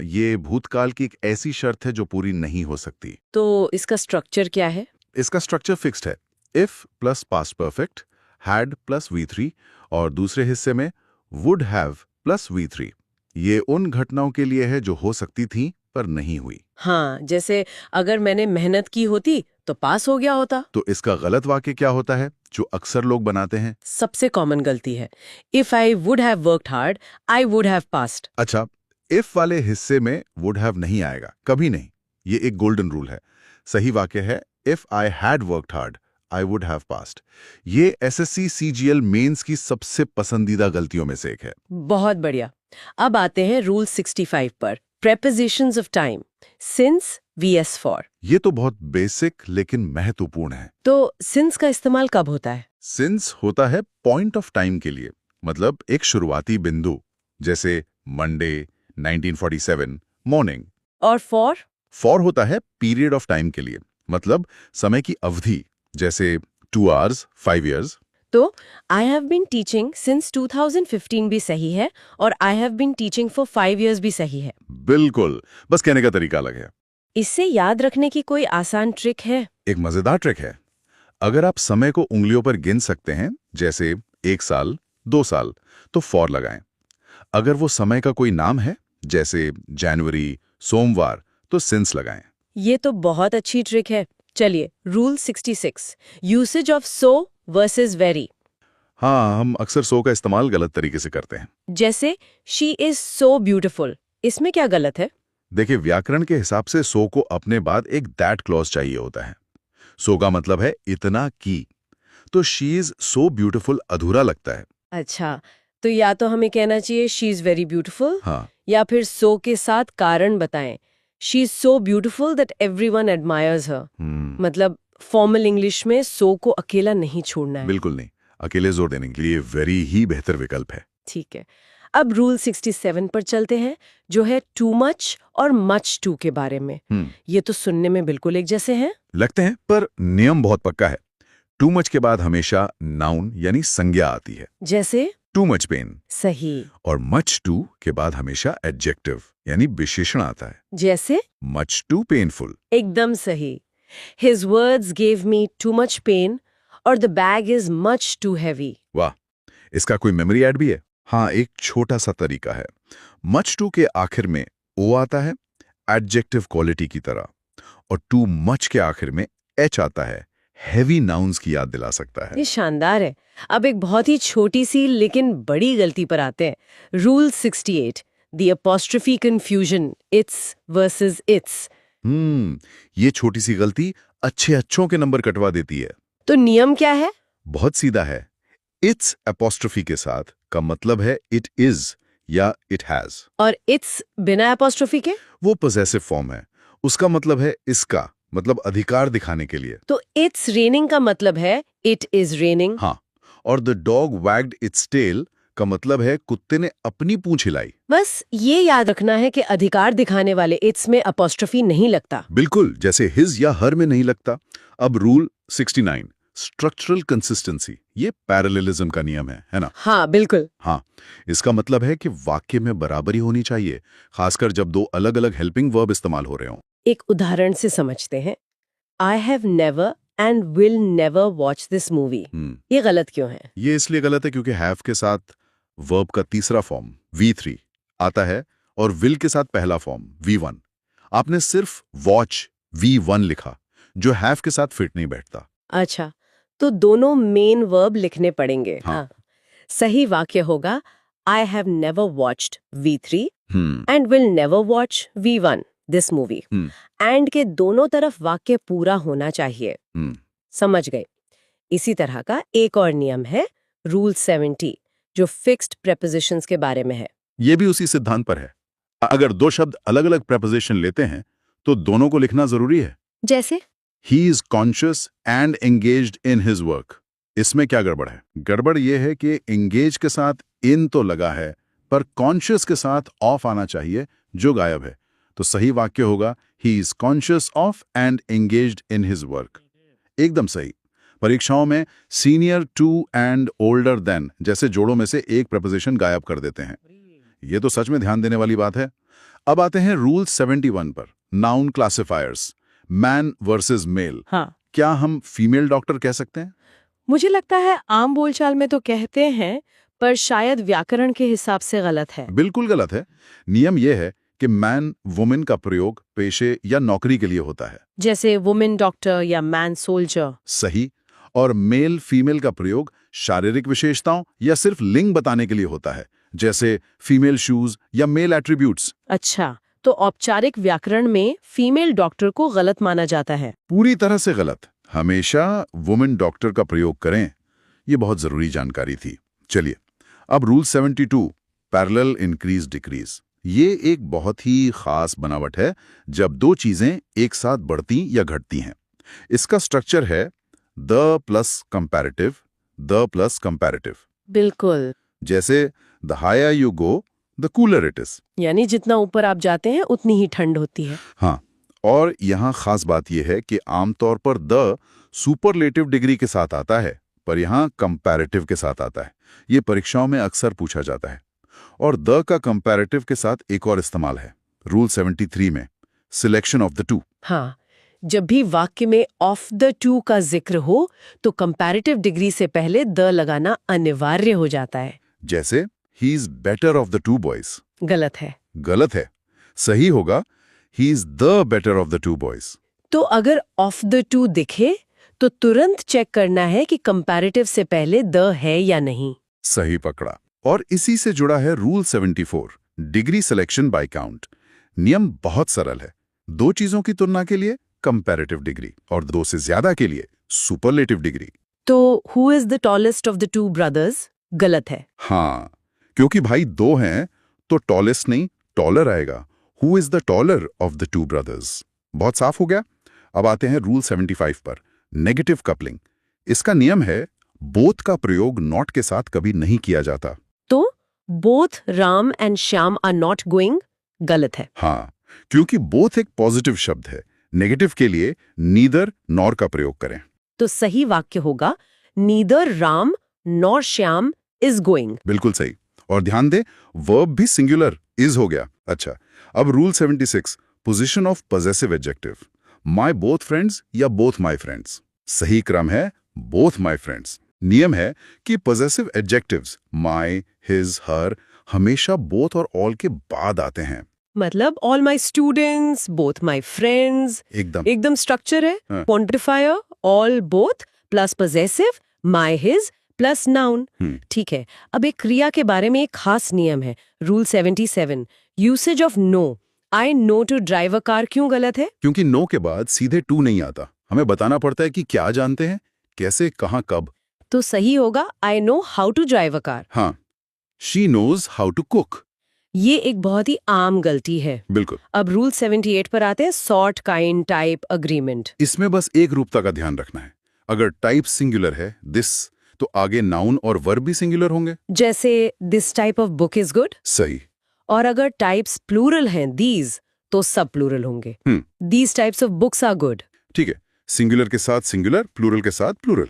ये भूतकाल की एक ऐसी शर्त है जो पूरी नहीं हो सकती। तो इसका स्ट्रक्चर क्या है? इसका स्ट्रक्चर फिक्स्ड है, if plus past perfect, had plus V3, और दूसरे हिस्से में वुड हैव प्लस V3। ये उन घटनाओं के लिए है जो हो सकती थी पर नहीं हुई। हाँ, जैसे अगर मैंने मेहनत की होती तो पास हो गया होता। तो इसका गलत वाक्य क्या होता है जो अक्सर लोग बनाते हैं? सबसे कॉमन गलती है, if I would have worked hard I would have passed. अच्छा, इफ वाले हिस्से में वुड हैव नहीं आएगा, कभी नहीं। ये एक गोल्डन रूल है। सही वाक्य है, if I had worked hard I would have passed. ये SSC CGL मेंस की सबसे पसंदीदा गलतियों में से एक है। बहुत बढ़िया। अब आते हैं रूल 65 पर, prepositions of time, since vs for. ये तो बहुत बेसिक लेकिन महत्वपूर्ण है। तो सिंस का इस्तेमाल कब होता है? सिंस होता है पॉइंट ऑफ टाइम के लिए, मतलब एक शुरुआती बिंदु, जैसे मंडे 1947 मॉर्निंग। और फॉर? फॉर होता है पीरियड ऑफ टाइम के लिए, मतलब समय की अवधि, जैसे 2 hours 5 years। तो I have been teaching since 2015 भी सही है और I have been teaching for 5 years भी सही है। बिल्कुल, बस कहने का तरीका अलग है। इससे याद रखने की कोई आसान ट्रिक है? एक मजेदार ट्रिक है। अगर आप समय को उंगलियों पर गिन सकते हैं, जैसे 1 साल 2 साल, तो फॉर लगाएं। अगर वो समय का कोई नाम है, जैसे जनवरी, सोमवार, तो सिंस लगाएं। ये तो बहुत अच्छी ट्रिक है। चलिए, rule 66, usage of so versus very. हाँ, हम अक्सर सो का इस्तेमाल गलत तरीके से करते हैं। जैसे शी इज सो ब्यूटिफुल, इसमें क्या गलत है? देखिए, व्याकरण के हिसाब से सो को अपने बाद एक दैट क्लॉज चाहिए होता है। सो का मतलब है इतना की, तो शी इज सो ब्यूटिफुल अधूरा लगता है। अच्छा, तो या तो हमें कहना चाहिए शी इज वेरी ब्यूटिफुल, हाँ, या फिर सो के साथ कारण बताएं, she is so beautiful that everyone admires her. मतलब फॉर्मल इंग्लिश में सो को अकेला नहीं छोड़ना है। बिल्कुल नहीं, अकेले जोर देने के लिए वेरी ही बेहतर विकल्प है। ठीक है, अब रूल 67 पर चलते हैं, जो है टू मच और मच टू के बारे में। ये तो सुनने में बिल्कुल एक जैसे हैं लगते हैं, पर नियम बहुत पक्का है। टू मच के बाद हमेशा नाउन यानी संज्ञा आती है, जैसे टू मच पेन। सही। और मच टू के बाद हमेशा एडजेक्टिव यानी विशेषण आता है, जैसे मच टू पेनफुल। एकदम सही। His words gave me too much pain और the bag is much too heavy। वाह, इसका कोई मेमोरी ऐड भी है? हाँ, एक छोटा सा तरीका है। मच टू के आखिर में ओ आता है, एडजेक्टिव क्वालिटी की तरह, और टू मच के आखिर में एच आता है, हैवी नाउन्स की याद दिला सकता है। ये शानदार है। अब एक बहुत ही छोटी सी लेकिन बड़ी गलती पर आते हैं। Rule 68, the apostrophe confusion, its versus its। ये छोटी सी गलती अच्छों के नंबर कटवा देती है। तो नियम क्या है? बहुत सीधा है। इट्स एपोस्ट्रोफी के साथ का मतलब है इट इज या इट हैज, और इट्स बिना एपोस्ट्रोफी के? वो पोजेसिव फॉर्म है। उसका मतलब है इसका, मतलब अधिकार दिखाने के लिए। तो इट्स रेनिंग का मतलब है इट इज रेनिंग। हाँ, और the dog wagged its tail का मतलब है कुत्ते ने अपनी पूंछ हिलाई। बस ये याद रखना है कि अधिकार दिखाने वाले इट्स में अपोस्ट्रोफी नहीं लगता। बिल्कुल, जैसे हिज या हर में नहीं लगता। अब रूल 69, स्ट्रक्चरल कंसिस्टेंसी। ये पैरेललिज्म का नियम है ना? हाँ, बिल्कुल। हाँ, इसका मतलब है कि वाक्य में बराबरी होनी चाहिए, खासकर जब दो अलग अलग हेल्पिंग वर्ब इस्तेमाल हो रहे हों। एक उदाहरण से समझते हैं। I have never and will never watch this movie. ये गलत क्यों है? ये इसलिए गलत है क्योंकि हैव के साथ वर्ब का तीसरा फॉर्म V3 आता है और विल के साथ पहला फॉर्म V1। आपने सिर्फ वॉच V1 लिखा, जो हैव के साथ फिट नहीं बैठता। अच्छा, तो दोनों मेन वर्ब लिखने पड़ेंगे। हाँ। सही वाक्य होगा I have never watched V3 and will never watch V1 this movie. And के दोनों तरफ वाक्य पूरा होना चाहिए। समझ गए? इसी तरह का एक और नियम है रूल 70, जो फिक्स्ड प्रेपोजिशंस के बारे में है। ये भी उसी सिद्धांत पर है। अगर दो शब्द अलग अलग प्रेपोजिशन लेते हैं तो दोनों को लिखना जरूरी है। जैसे he is conscious and engaged in his work. इसमें क्या गड़बड़ है? गड़बड़ यह है कि एंगेज के साथ इन तो लगा है, पर कॉन्शियस के साथ ऑफ आना चाहिए, जो गायब है। तो सही वाक्य होगा he is conscious of and engaged in his work. एकदम सही। परीक्षाओं में senior to and older than जैसे जोड़ों में से एक प्रपोजिशन गायब कर देते हैं। ये तो सच में ध्यान देने वाली बात है। अब आते हैं रूल 71 पर, noun classifiers, man versus mail. हाँ, क्या हम फीमेल डॉक्टर कह सकते हैं? मुझे लगता है आम बोलचाल में तो कहते हैं, पर शायद व्याकरण के हिसाब से गलत है। बिल्कुल गलत है। नियम यह है कि मैन वुमेन का प्रयोग पेशे या नौकरी के लिए होता है, जैसे वुमेन डॉक्टर या मैन सोल्जर। सही। और मेल फीमेल का प्रयोग शारीरिक विशेषताओं या सिर्फ लिंग बताने के लिए होता है, जैसे फीमेल शूज या मेल एट्रीब्यूट्स। अच्छा, तो औपचारिक व्याकरण में फीमेल डॉक्टर को गलत माना जाता है? पूरी तरह से गलत। हमेशा वुमेन डॉक्टर का प्रयोग करें। ये बहुत जरूरी जानकारी थी। चलिए, अब रूल 72, पैरेलल इंक्रीज डिक्रीज। ये एक बहुत ही खास बनावट है जब दो चीजें एक साथ बढ़ती या घटती हैं। इसका स्ट्रक्चर है the plus comparative, the plus comparative. बिल्कुल। जैसे the higher you go the cooler it is. यानी जितना ऊपर आप जाते हैं उतनी ही ठंड होती है। हाँ, और यहाँ खास बात यह है कि आमतौर पर द सुपरलेटिव डिग्री के साथ आता है, पर यहाँ कंपैरेटिव के साथ आता है। ये परीक्षाओं में अक्सर पूछा जाता है। और द का कंपैरेटिव के साथ एक और इस्तेमाल है रूल 73 में, सिलेक्शन ऑफ द टू। हाँ, जब भी वाक्य में ऑफ द टू का जिक्र हो तो कंपैरेटिव डिग्री से पहले द लगाना अनिवार्य हो जाता है। जैसे he is better of the two boys. गलत है। गलत है। सही होगा he is the better of the two boys. तो अगर ऑफ द टू दिखे तो तुरंत चेक करना है कि कंपैरेटिव से पहले द है या नहीं। सही पकड़ा। और इसी से जुड़ा है rule 74, degree selection bye count. नियम बहुत सरल है। दो चीजों की तुलना के लिए कंपैरेटिव डिग्री और दो से ज्यादा के लिए सुपरलेटिव डिग्री। तो who is the tallest of the two brothers? गलत है। हाँ, क्योंकि भाई दो हैं तो टॉलेस्ट नहीं टॉलर आएगा। Who is the taller of the two brothers? बहुत साफ हो गया। अब आते हैं रूल 75 पर, नेगेटिव कपलिंग। इसका नियम है बोथ का प्रयोग नॉट के साथ कभी नहीं किया जाता। तो both Ram and Shyam are not going? गलत है। हाँ, क्योंकि बोथ एक पॉजिटिव शब्द है। नेगेटिव के लिए नीदर नॉर का प्रयोग करें। तो सही वाक्य होगा neither Ram nor Shyam is going. बिल्कुल सही। और ध्यान दे, वर्ब भी सिंगुलर इज हो गया। अच्छा, अब rule 76, position of possessive adjective. My both friends या बोथ माय फ्रेंड्स। सही क्रम है बोथ माय फ्रेंड्स। नियम है कि पॉजेसिव एडजेक्टिव्स माय, हिज, हर हमेशा बोथ और ऑल के बाद आते हैं। मतलब all my students, both my friends. एकदम स्ट्रक्चर है। Quantifier all both plus possessive my his plus noun. ठीक है। अब एक क्रिया के बारे में एक खास नियम है rule 77, usage of know. I know to drive a car क्यों गलत है? क्योंकि नो के बाद सीधे टू नहीं आता। हमें बताना पड़ता है कि क्या जानते हैं, कैसे, कहां, कब। तो सही होगा I know how to drive a car. हाँ, she knows how to cook. ये एक बहुत ही आम गलती है। बिल्कुल। अब रूल 78 पर आते हैं, सॉर्ट, काइंड, टाइप, अग्रीमेंट। इसमें बस एक रूपता का ध्यान रखना है। अगर टाइप सिंगुलर है दिस, तो आगे नाउन और वर्ब भी सिंगुलर होंगे। जैसे this type of book is good. सही। और अगर टाइप्स प्लूरल हैं दीज, तो सब प्लूरल होंगे। These types of books are good. ठीक है, सिंगुलर के साथ सिंगुलर, प्लूरल के साथ प्लूरल।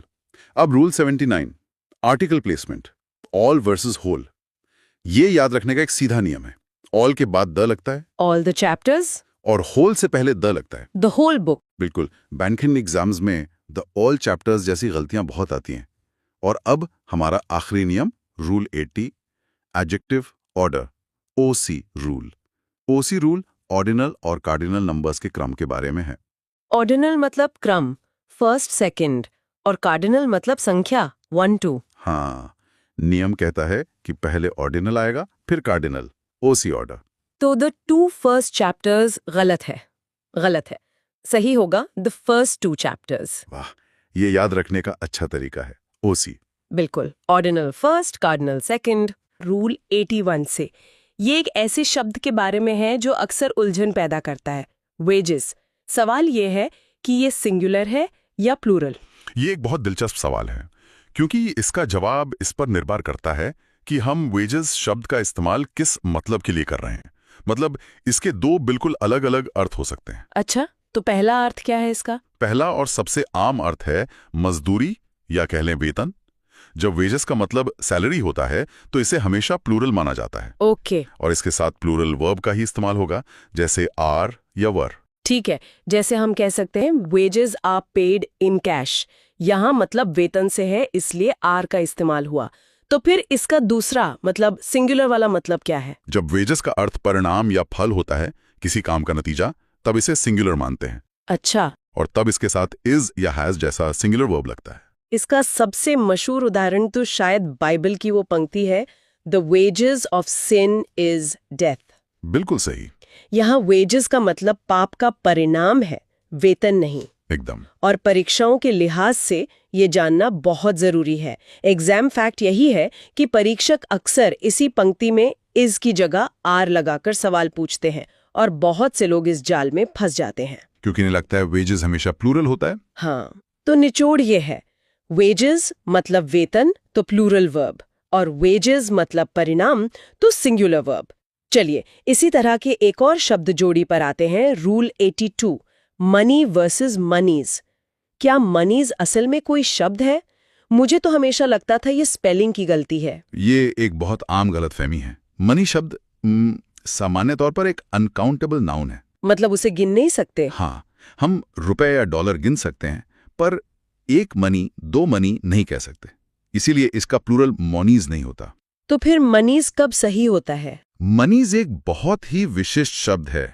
अब rule 79, article placement, all versus whole. ये याद रखने का एक सीधा नियम है। ऑल के बाद द लगता है, ऑल द चैप्टर्स, और होल से पहले द लगता है, द होल बुक। बिल्कुल। बैंकिंग एग्जाम्स में द ऑल चैप्टर्स जैसी गलतियां बहुत आती हैं। और अब हमारा आखिरी नियम रूल 80, एडजेक्टिव ऑर्डर, ओसी रूल। ओसी रूल ऑर्डिनल और कार्डिनल नंबर्स के क्रम के बारे में है। ऑर्डिनल मतलब क्रम, फर्स्ट, सेकंड, और कार्डिनल मतलब संख्या 1 2। हाँ, नियम कहता है कि पहले ऑर्डिनल आएगा फिर कार्डिनल, ओसी ऑर्डर। तो द 2 फर्स्ट चैप्टर्स गलत है। गलत है। सही होगा द फर्स्ट 2 चैप्टर्स। वाह, ये याद रखने का अच्छा तरीका है, ओसी। बिल्कुल, ordinal first, cardinal second. Rule 81 से ये एक ऐसे शब्द के बारे में है जो अक्सर उलझन पैदा करता है, वेजेस। सवाल ये है कि ये सिंगुलर है या प्लूरल। ये एक बहुत दिलचस्प सवाल है, क्योंकि इसका जवाब इस पर निर्भर करता है कि हम वेजेस शब्द का इस्तेमाल किस मतलब के लिए कर रहे हैं। मतलब इसके दो बिल्कुल अलग अलग अर्थ हो सकते हैं। अच्छा, तो पहला अर्थ क्या है इसका? पहला और सबसे आम अर्थ है मजदूरी या कह लें वेतन। जब वेजेस का मतलब सैलरी होता है तो इसे हमेशा प्लूरल माना जाता है। ओके, और इसके साथ प्लूरल वर्ब का ही इस्तेमाल होगा, जैसे आर या वर। ठीक है। जैसे हम कह सकते हैं wages are paid in cash. यहाँ मतलब वेतन से है, इसलिए आर का इस्तेमाल हुआ। तो फिर इसका दूसरा मतलब सिंगुलर वाला मतलब क्या है? जब वेजेस का अर्थ परिणाम या फल होता है, किसी काम का नतीजा, तब इसे सिंगुलर मानते हैं। अच्छा, और तब इसके साथ इज या हैज जैसा सिंगुलर वर्ब लगता है। इसका सबसे मशहूर उदाहरण तो शायद बाइबल की वो पंक्ति है, the wages of sin is death. बिल्कुल सही। यहाँ वेजेस का मतलब पाप का परिणाम है, वेतन नहीं। एकदम। और परीक्षाओं के लिहाज से ये जानना बहुत जरूरी है। एग्जाम फैक्ट यही है कि परीक्षक अक्सर इसी पंक्ति में इज की जगह आर लगाकर सवाल पूछते हैं, और बहुत से लोग इस जाल में फंस जाते हैं। क्योंकि इन्हें लगता है वेजेस हमेशा प्लूरल होता है। हाँ, तो निचोड़ ये है, वेजेस मतलब वेतन तो प्लूरल वर्ब, और वेजेस मतलब परिणाम तो सिंगुलर वर्ब। चलिए इसी तरह के एक और शब्द जोड़ी पर आते हैं, रूल 82, मनी वर्सेस मनीज। क्या मनीज असल में कोई शब्द है? मुझे तो हमेशा लगता था ये स्पेलिंग की गलती है। ये एक बहुत आम गलतफहमी है। मनी शब्द सामान्य तौर पर एक अनकाउंटेबल नाउन है। मतलब उसे गिन नहीं सकते? हाँ, हम रुपए या डॉलर गिन सकते हैं, पर एक मनी, दो मनी नहीं कह सकते। इसीलिए इसका प्लूरल मनीज नहीं होता। तो फिर मनीज कब सही होता है? मनीज एक बहुत ही विशिष्ट शब्द है।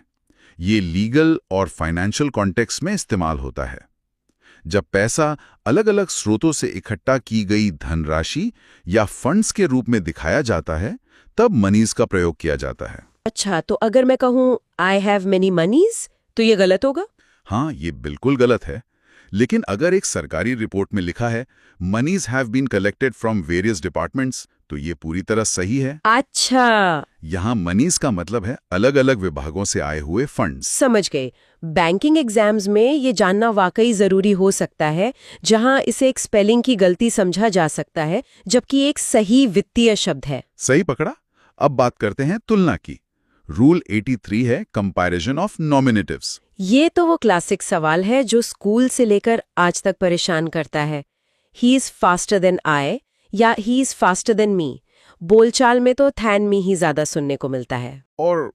ये लीगल और फाइनेंशियल कॉन्टेक्स्ट में इस्तेमाल होता है। जब पैसा अलग अलग स्रोतों से इकट्ठा की गई धनराशि या फंड्स के रूप में दिखाया जाता है, तब मनीज का प्रयोग किया जाता है। अच्छा, तो अगर मैं कहूँ आई हैव मेनी मनीज, तो ये गलत होगा? हाँ, ये बिल्कुल गलत है। लेकिन अगर एक सरकारी रिपोर्ट में लिखा है monies have been collected from various departments, तो ये पूरी तरह सही है। अच्छा, यहाँ मनीज का मतलब है अलग अलग विभागों से आए हुए फंड्स। समझ गए। बैंकिंग एग्जाम्स में ये जानना वाकई जरूरी हो सकता है, जहां इसे एक स्पेलिंग की गलती समझा जा सकता है, जबकि एक सही वित्तीय शब्द है। सही पकड़ा। अब बात करते हैं तुलना की। रूल 83 है कंपैरिजन ऑफ नॉमिनेटिव्स। ये तो वो क्लासिक सवाल है जो स्कूल से लेकर आज तक परेशान करता है। He is faster than I या he is faster than me. बोलचाल में तो थैन मी ही ज्यादा सुनने को मिलता है। और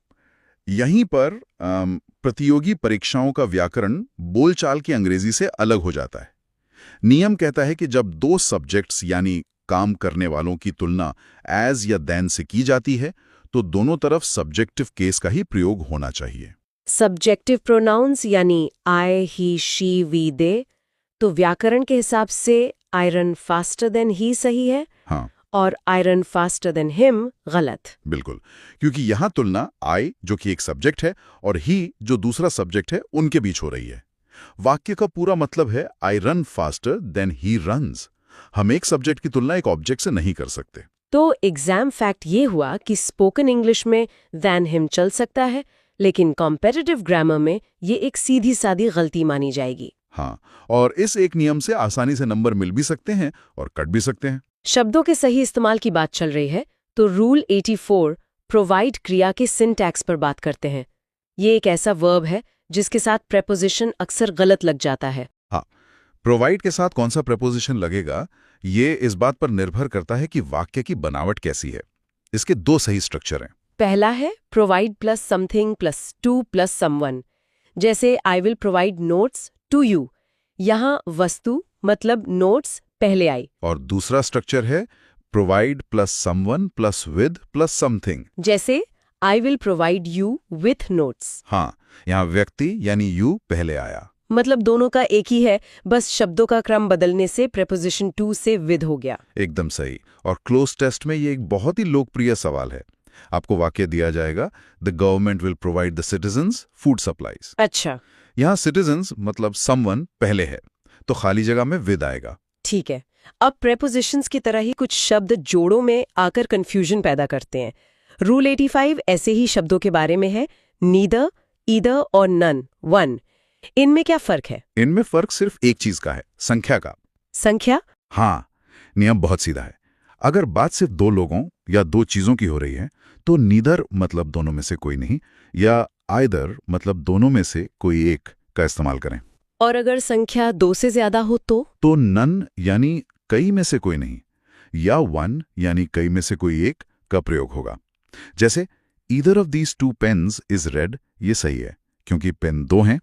यहीं पर प्रतियोगी परीक्षाओं का व्याकरण बोलचाल की अंग्रेजी से अलग हो जाता है। नियम कहता है कि जब दो सब्जेक्ट्स यानी काम करने वालों की तुलना एज या देन से की जाती है, तो दोनों तरफ सब्जेक्टिव केस का ही प्रयोग होना चाहिए। सब्जेक्टिव प्रोनाउंस यानी आई, ही, शी, वी, दे। तो व्याकरण के हिसाब से I run faster than he सही है। हाँ, और I run faster than him गलत। बिल्कुल, क्योंकि यहां तुलना आई जो कि एक सब्जेक्ट है और ही जो दूसरा सब्जेक्ट है उनके बीच हो रही है। वाक्य का पूरा मतलब है I run faster than he runs. हम एक सब्जेक्ट की तुलना एक ऑब्जेक्ट से नहीं कर सकते। तो एग्जाम फैक्ट ये हुआ कि स्पोकन इंग्लिश में देन हिम चल सकता है, लेकिन कॉम्पिटिटिव ग्रामर में ये एक सीधी सादी गलती मानी जाएगी। हाँ, और इस एक नियम से आसानी से नंबर मिल भी सकते हैं और कट भी सकते हैं। शब्दों के सही इस्तेमाल की बात चल रही है, तो रूल 84 प्रोवाइड क्रिया के सिंटैक्स पर बात करते हैं। ये एक ऐसा वर्ब है जिसके साथ प्रेपोजिशन अक्सर गलत लग जाता है। हाँ, प्रोवाइड के साथ कौन सा प्रेपोजिशन लगेगा, ये इस बात पर निर्भर करता है कि वाक्य की बनावट कैसी है। इसके दो सही स्ट्रक्चर हैं। पहला है provide plus something plus to plus someone. जैसे I will provide notes to you. यहाँ वस्तु मतलब नोट्स पहले आई। और दूसरा स्ट्रक्चर है provide plus someone plus with plus something. जैसे I will provide you with notes. हाँ, यहाँ व्यक्ति यानी यू पहले आया। मतलब दोनों का एक ही है, बस शब्दों का क्रम बदलने से प्रेपोजिशन टू से विद हो गया। एकदम सही। और क्लोज टेस्ट में ये एक बहुत ही लोकप्रिय सवाल है। आपको वाक्य दिया जाएगा the government will provide the citizens food supplies. अच्छा, यहाँ सिटीजन्स मतलब समवन पहले है, तो खाली जगह में विद आएगा। ठीक है। अब प्रेपोजिशंस की तरह ही कुछ शब्द जोड़ों में आकर कंफ्यूजन पैदा करते हैं। रूल 85 ऐसे ही शब्दों के बारे में है, नीदर, ईदर और नन, वन। इनमें क्या फर्क है? इनमें फर्क सिर्फ एक चीज का है, संख्या का। संख्या? हाँ, नियम बहुत सीधा है। अगर बात सिर्फ दो लोगों या दो चीजों की हो रही है तो नीदर मतलब दोनों में से कोई नहीं, या आइदर मतलब दोनों में से कोई एक का इस्तेमाल करें। और अगर संख्या 2 से ज्यादा हो तो नन यानी कई में से कोई नहीं, या वन यानी कई में से कोई एक का प्रयोग होगा। जैसे either of these two pens is red, ये सही है क्योंकि पेन 2 हैं।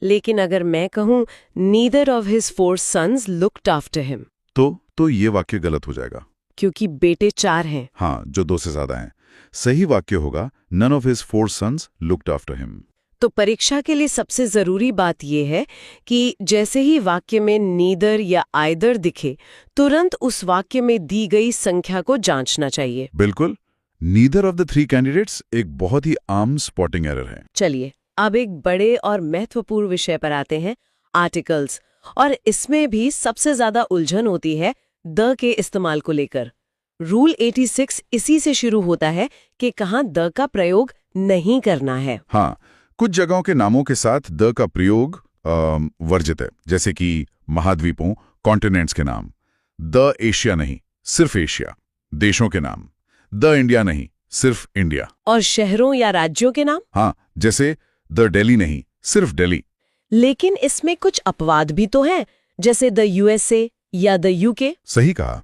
लेकिन अगर मैं कहूं neither of his 4 sons looked after him, तो ये वाक्य गलत हो जाएगा, क्योंकि बेटे 4 हैं। हाँ, जो 2 से ज्यादा हैं। सही वाक्य होगा none of his 4 sons looked after him. तो परीक्षा के लिए सबसे जरूरी बात यह है कि जैसे ही वाक्य में नीदर या आइदर दिखे, तुरंत उस वाक्य में दी गई संख्या को जांचना चाहिए। बिल्कुल। नीदर ऑफ द 3 कैंडिडेट्स एक बहुत ही आम स्पॉटिंग एरर है। चलिए अब एक बड़े और महत्वपूर्ण विषय पर आते हैं, आर्टिकल्स। और इसमें भी सबसे ज्यादा उलझन होती है द के इस्तेमाल को लेकर। रूल 86 इसी से शुरू होता है कि कहाँ द का प्रयोग नहीं करना है। हाँ, कुछ जगहों के नामों के साथ द का प्रयोग वर्जित है, जैसे कि महाद्वीपों, कॉन्टिनेंट्स के नाम। द एशिया नहीं, सिर्फ एशिया। देशों के नाम। द इंडिया नहीं, सिर्फ इंडिया। और शहरों या राज्यों के नाम? हाँ, जैसे द दिल्ली नहीं, सिर्फ दिल्ली। लेकिन इसमें कुछ अपवाद भी तो हैं, जैसे द यूएसए या द यूके। सही कहा।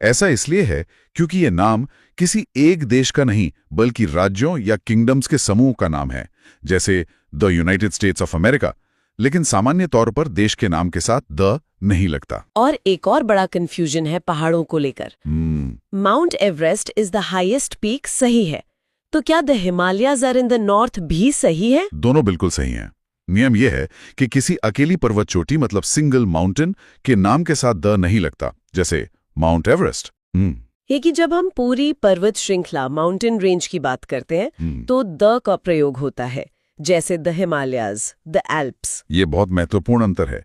ऐसा इसलिए है क्योंकि ये नाम किसी एक देश का नहीं बल्कि राज्यों या किंगडम्स के समूह का नाम है, जैसे the United states of America. लेकिन सामान्य तौर पर देश के नाम के साथ द नहीं लगता। और एक और बड़ा कंफ्यूजन है पहाड़ों को लेकर। Mount Everest is the highest peak सही है, तो क्या the Himalayas are in the north भी सही है? दोनों बिल्कुल सही हैं। नियम यह है कि किसी अकेली पर्वत चोटी मतलब सिंगल माउंटेन के नाम के साथ द नहीं लगता, जैसे माउंट एवरेस्ट। ये कि जब हम पूरी पर्वत श्रृंखला माउंटेन रेंज की बात करते हैं तो द का प्रयोग होता है, जैसे द हिमालयाज, द एल्प्स। ये बहुत महत्वपूर्ण अंतर है।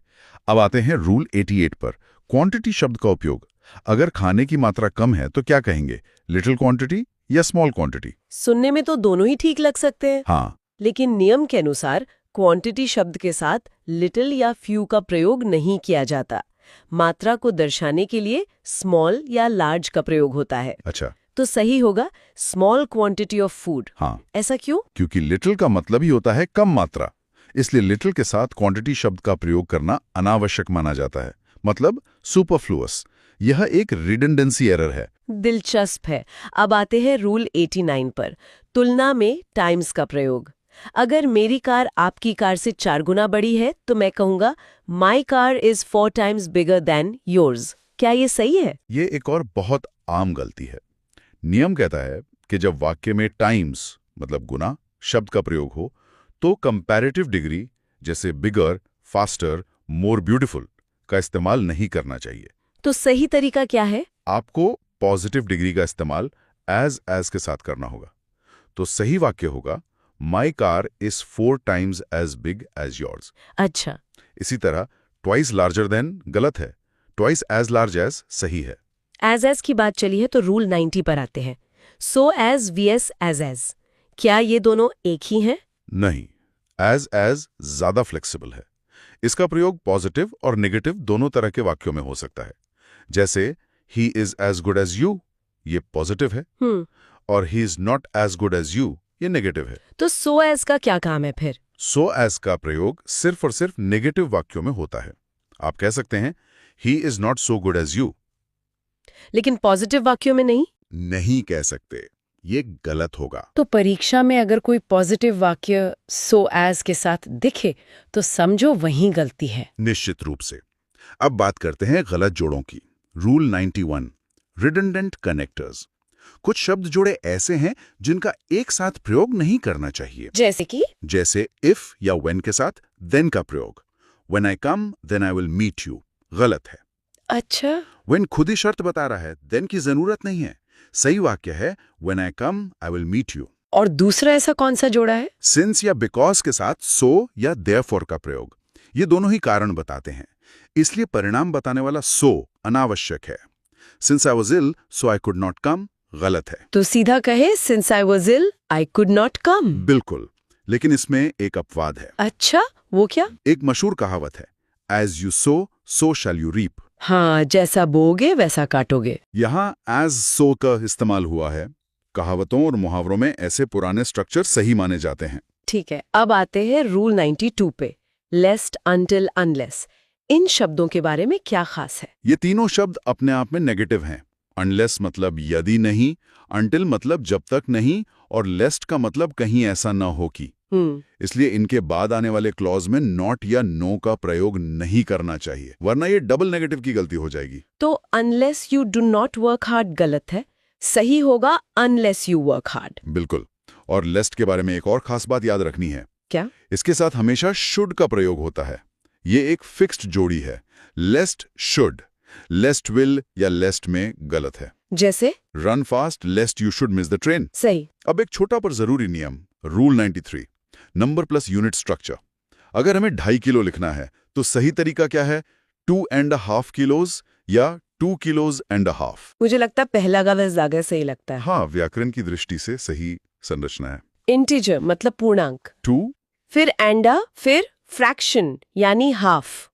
अब आते हैं रूल 88 पर, क्वांटिटी शब्द का उपयोग। अगर खाने की मात्रा कम है तो क्या कहेंगे, लिटिल क्वांटिटी या स्मॉल क्वांटिटी? सुनने में तो दोनों ही ठीक लग सकते हैं। हाँ, लेकिन नियम के अनुसार क्वांटिटी शब्द के साथ लिटिल या फ्यू का प्रयोग नहीं किया जाता। मात्रा को दर्शाने के लिए स्मॉल या लार्ज का प्रयोग होता है। अच्छा, तो सही होगा स्मॉल क्वांटिटी ऑफ फूड। हाँ। ऐसा क्यों? क्योंकि लिटिल का मतलब ही होता है कम मात्रा, इसलिए लिटिल के साथ क्वांटिटी शब्द का प्रयोग करना अनावश्यक माना जाता है, मतलब सुपरफ्लुअस। यह एक रिडंडेंसी एरर है। दिलचस्प है। अब आते हैं रूल 89 पर, तुलना में टाइम्स का प्रयोग। अगर मेरी कार आपकी कार से 4 गुना बड़ी है तो मैं कहूंगा my car is 4 times bigger than yours. क्या ये सही है? ये एक और बहुत आम गलती है। नियम कहता है कि जब वाक्य में टाइम्स मतलब गुना शब्द का प्रयोग हो तो कंपैरेटिव डिग्री जैसे बिगर, फास्टर, मोर ब्यूटीफुल का इस्तेमाल नहीं करना चाहिए। तो सही तरीका क्या है? आपको पॉजिटिव डिग्री का इस्तेमाल एज के साथ करना होगा। तो सही वाक्य होगा my car is 4 times as big as yours। अच्छा। इसी तरह ट्वाइस लार्जर देन गलत है, ट्वाइस एज लार्ज एज सही है। एज की बात चली है तो रूल 90 पर आते हैं, सो एज vs एज। क्या ये दोनों एक ही हैं? नहीं, एज ज्यादा फ्लेक्सिबल है। इसका प्रयोग पॉजिटिव और नेगेटिव दोनों तरह के वाक्यों में हो सकता है। जैसे he is as good as you, ये पॉजिटिव है, और he is not as good as you, ये नेगेटिव है। तो सो एज का क्या काम है फिर? सो एज का प्रयोग सिर्फ और सिर्फ नेगेटिव वाक्यों में होता है। आप कह सकते हैं he is not so good as you, लेकिन पॉजिटिव वाक्यों में नहीं। नहीं कह सकते, ये गलत होगा। तो परीक्षा में अगर कोई पॉजिटिव वाक्य सो एज के साथ दिखे तो समझो वहीं गलती है। निश्चित रूप से। अब बात करते हैं गलत जोड़ों की। Rule 91, redundant connectors. कुछ शब्द जोड़े ऐसे हैं जिनका एक साथ प्रयोग नहीं करना चाहिए। जैसे इफ या व्हेन के साथ देन का प्रयोग। When I come then I will meet you, गलत है। अच्छा। व्हेन खुद ही शर्त बता रहा है, देन की जरूरत नहीं है। सही वाक्य है when I come I will meet you. और दूसरा ऐसा कौन सा जोड़ा है? सिंस या बिकॉज के साथ सो या देयरफॉर का प्रयोग। ये दोनों ही कारण बताते हैं। इसलिए परिणाम बताने वाला सो अनावश्यक है। Since I was ill so I could not come गलत है। तो सीधा कहे since I was ill I could not come. बिल्कुल, लेकिन इसमें एक अपवाद है। अच्छा, वो क्या? एक मशहूर कहावत है, as you sow shall you reap. हाँ, जैसा बोगे वैसा काटोगे। यहाँ एज सो का इस्तेमाल हुआ है। कहावतों और मुहावरों में ऐसे पुराने स्ट्रक्चर सही माने जाते हैं। ठीक है, अब आते हैं रूल 92 पे, लेस्ट अनटिल अनलेस। इन शब्दों के बारे में क्या खास है? ये तीनों शब्द अपने आप में नेगेटिव हैं। अनलेस मतलब यदि नहीं, अनटिल मतलब जब तक नहीं, और लेस्ट का मतलब कहीं ऐसा न हो कि। इसलिए इनके बाद आने वाले क्लॉज में नॉट या नो का प्रयोग नहीं करना चाहिए, वरना ये डबल नेगेटिव की गलती हो जाएगी। तो unless you do not work hard गलत है, सही होगा अनलेस यू वर्क हार्ड। बिल्कुल। और लेस्ट के बारे में एक और खास बात याद रखनी है। क्या? इसके साथ हमेशा शुड का प्रयोग होता है। ये एक फिक्स्ड जोड़ी है, लेस्ट शुड। लेस्ट विल या लेस्ट में गलत है। जैसे run fast लेस्ट you should miss the train. सही। अब एक छोटा पर जरूरी नियम, rule 93, number plus unit structure. अगर हमें 2.5 किलो लिखना है तो सही तरीका क्या है? 2.5 किलोज या 2 किलोज एंड a half? मुझे लगता है पहला का ज्यादा सही लगता है। हाँ, व्याकरण की दृष्टि से सही संरचना है। इंटीजर मतलब पूर्णांक, 2 फिर एंडा, फिर फ्रैक्शन यानी हाफ,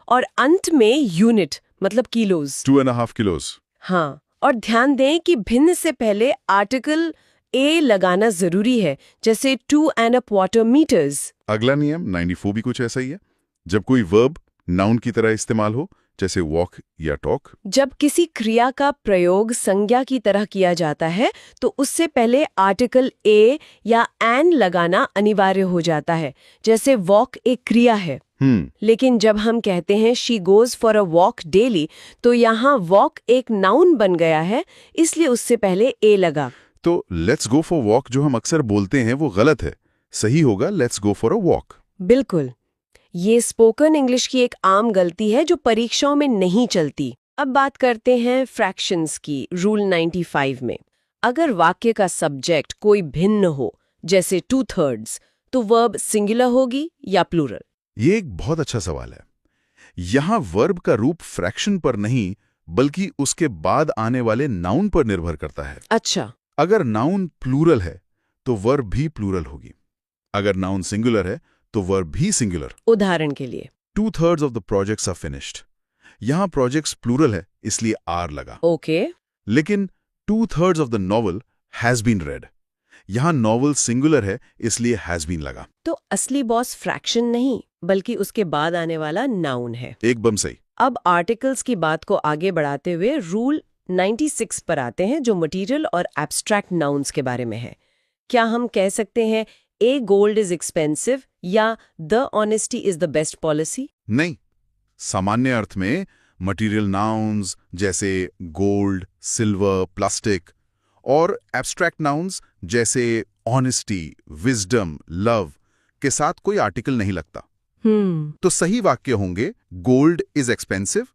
और अंत में यूनिट मतलब किलोज। 2.5 किलोज। हाँ, और ध्यान दें कि भिन्न से पहले आर्टिकल ए लगाना जरूरी है, जैसे 2.25 meters। अगला नियम 94 भी कुछ ऐसा ही है। जब कोई वर्ब नाउन की तरह इस्तेमाल हो, जैसे वॉक या टॉक। जब किसी क्रिया का प्रयोग संज्ञा की तरह किया जाता है तो उससे पहले आर्टिकल ए या एन लगाना अनिवार्य हो जाता है, जैसे वॉक एक क्रिया है। लेकिन जब हम कहते हैं she goes for a walk daily, तो यहाँ वॉक एक नाउन बन गया है, इसलिए उससे पहले ए लगा। तो लेट्स गो फॉर वॉक जो हम अक्सर बोलते हैं वो गलत है। सही होगा let's go for a walk. बिल्कुल, ये स्पोकन इंग्लिश की एक आम गलती है जो परीक्षाओं में नहीं चलती। अब बात करते हैं फ्रैक्शंस की, रूल 95 में। अगर वाक्य का सब्जेक्ट कोई भिन्न हो, जैसे 2/3, तो वर्ब सिंगुलर होगी या प्लूरल? ये एक बहुत अच्छा सवाल है। यहाँ वर्ब का रूप फ्रैक्शन पर नहीं बल्कि उसके बाद आने वाले नाउन पर निर्भर करता है। अच्छा। अगर नाउन प्लूरल है तो वर्ब भी प्लूरल होगी। अगर नाउन सिंगुलर है तो वर्ब भी सिंगुलर। उदाहरण के लिए 2/3 of the projects are finished. यहाँ प्रोजेक्ट्स प्लूरल है इसलिए आर लगा। ओके। लेकिन 2/3 of the novel has been read. यहाँ नॉवल सिंगुलर है इसलिए हैज बीन लगा। तो असली बॉस फ्रैक्शन नहीं बल्कि उसके बाद आने वाला नाउन है। एकदम सही। अब आर्टिकल्स की बात को आगे बढ़ाते हुए रूल 96 पर आते हैं, जो मटीरियल और एब्स्ट्रैक्ट नाउन्स के बारे में है। क्या हम कह सकते हैं ए गोल्ड इज एक्सपेंसिव या the honesty is the best policy? नहीं, सामान्य अर्थ में मटीरियल नाउन्स जैसे गोल्ड, सिल्वर, प्लास्टिक और एब्स्ट्रैक्ट नाउन्स जैसे ऑनेस्टी, विजडम, लव के साथ कोई आर्टिकल नहीं लगता। तो सही वाक्य होंगे गोल्ड इज एक्सपेंसिव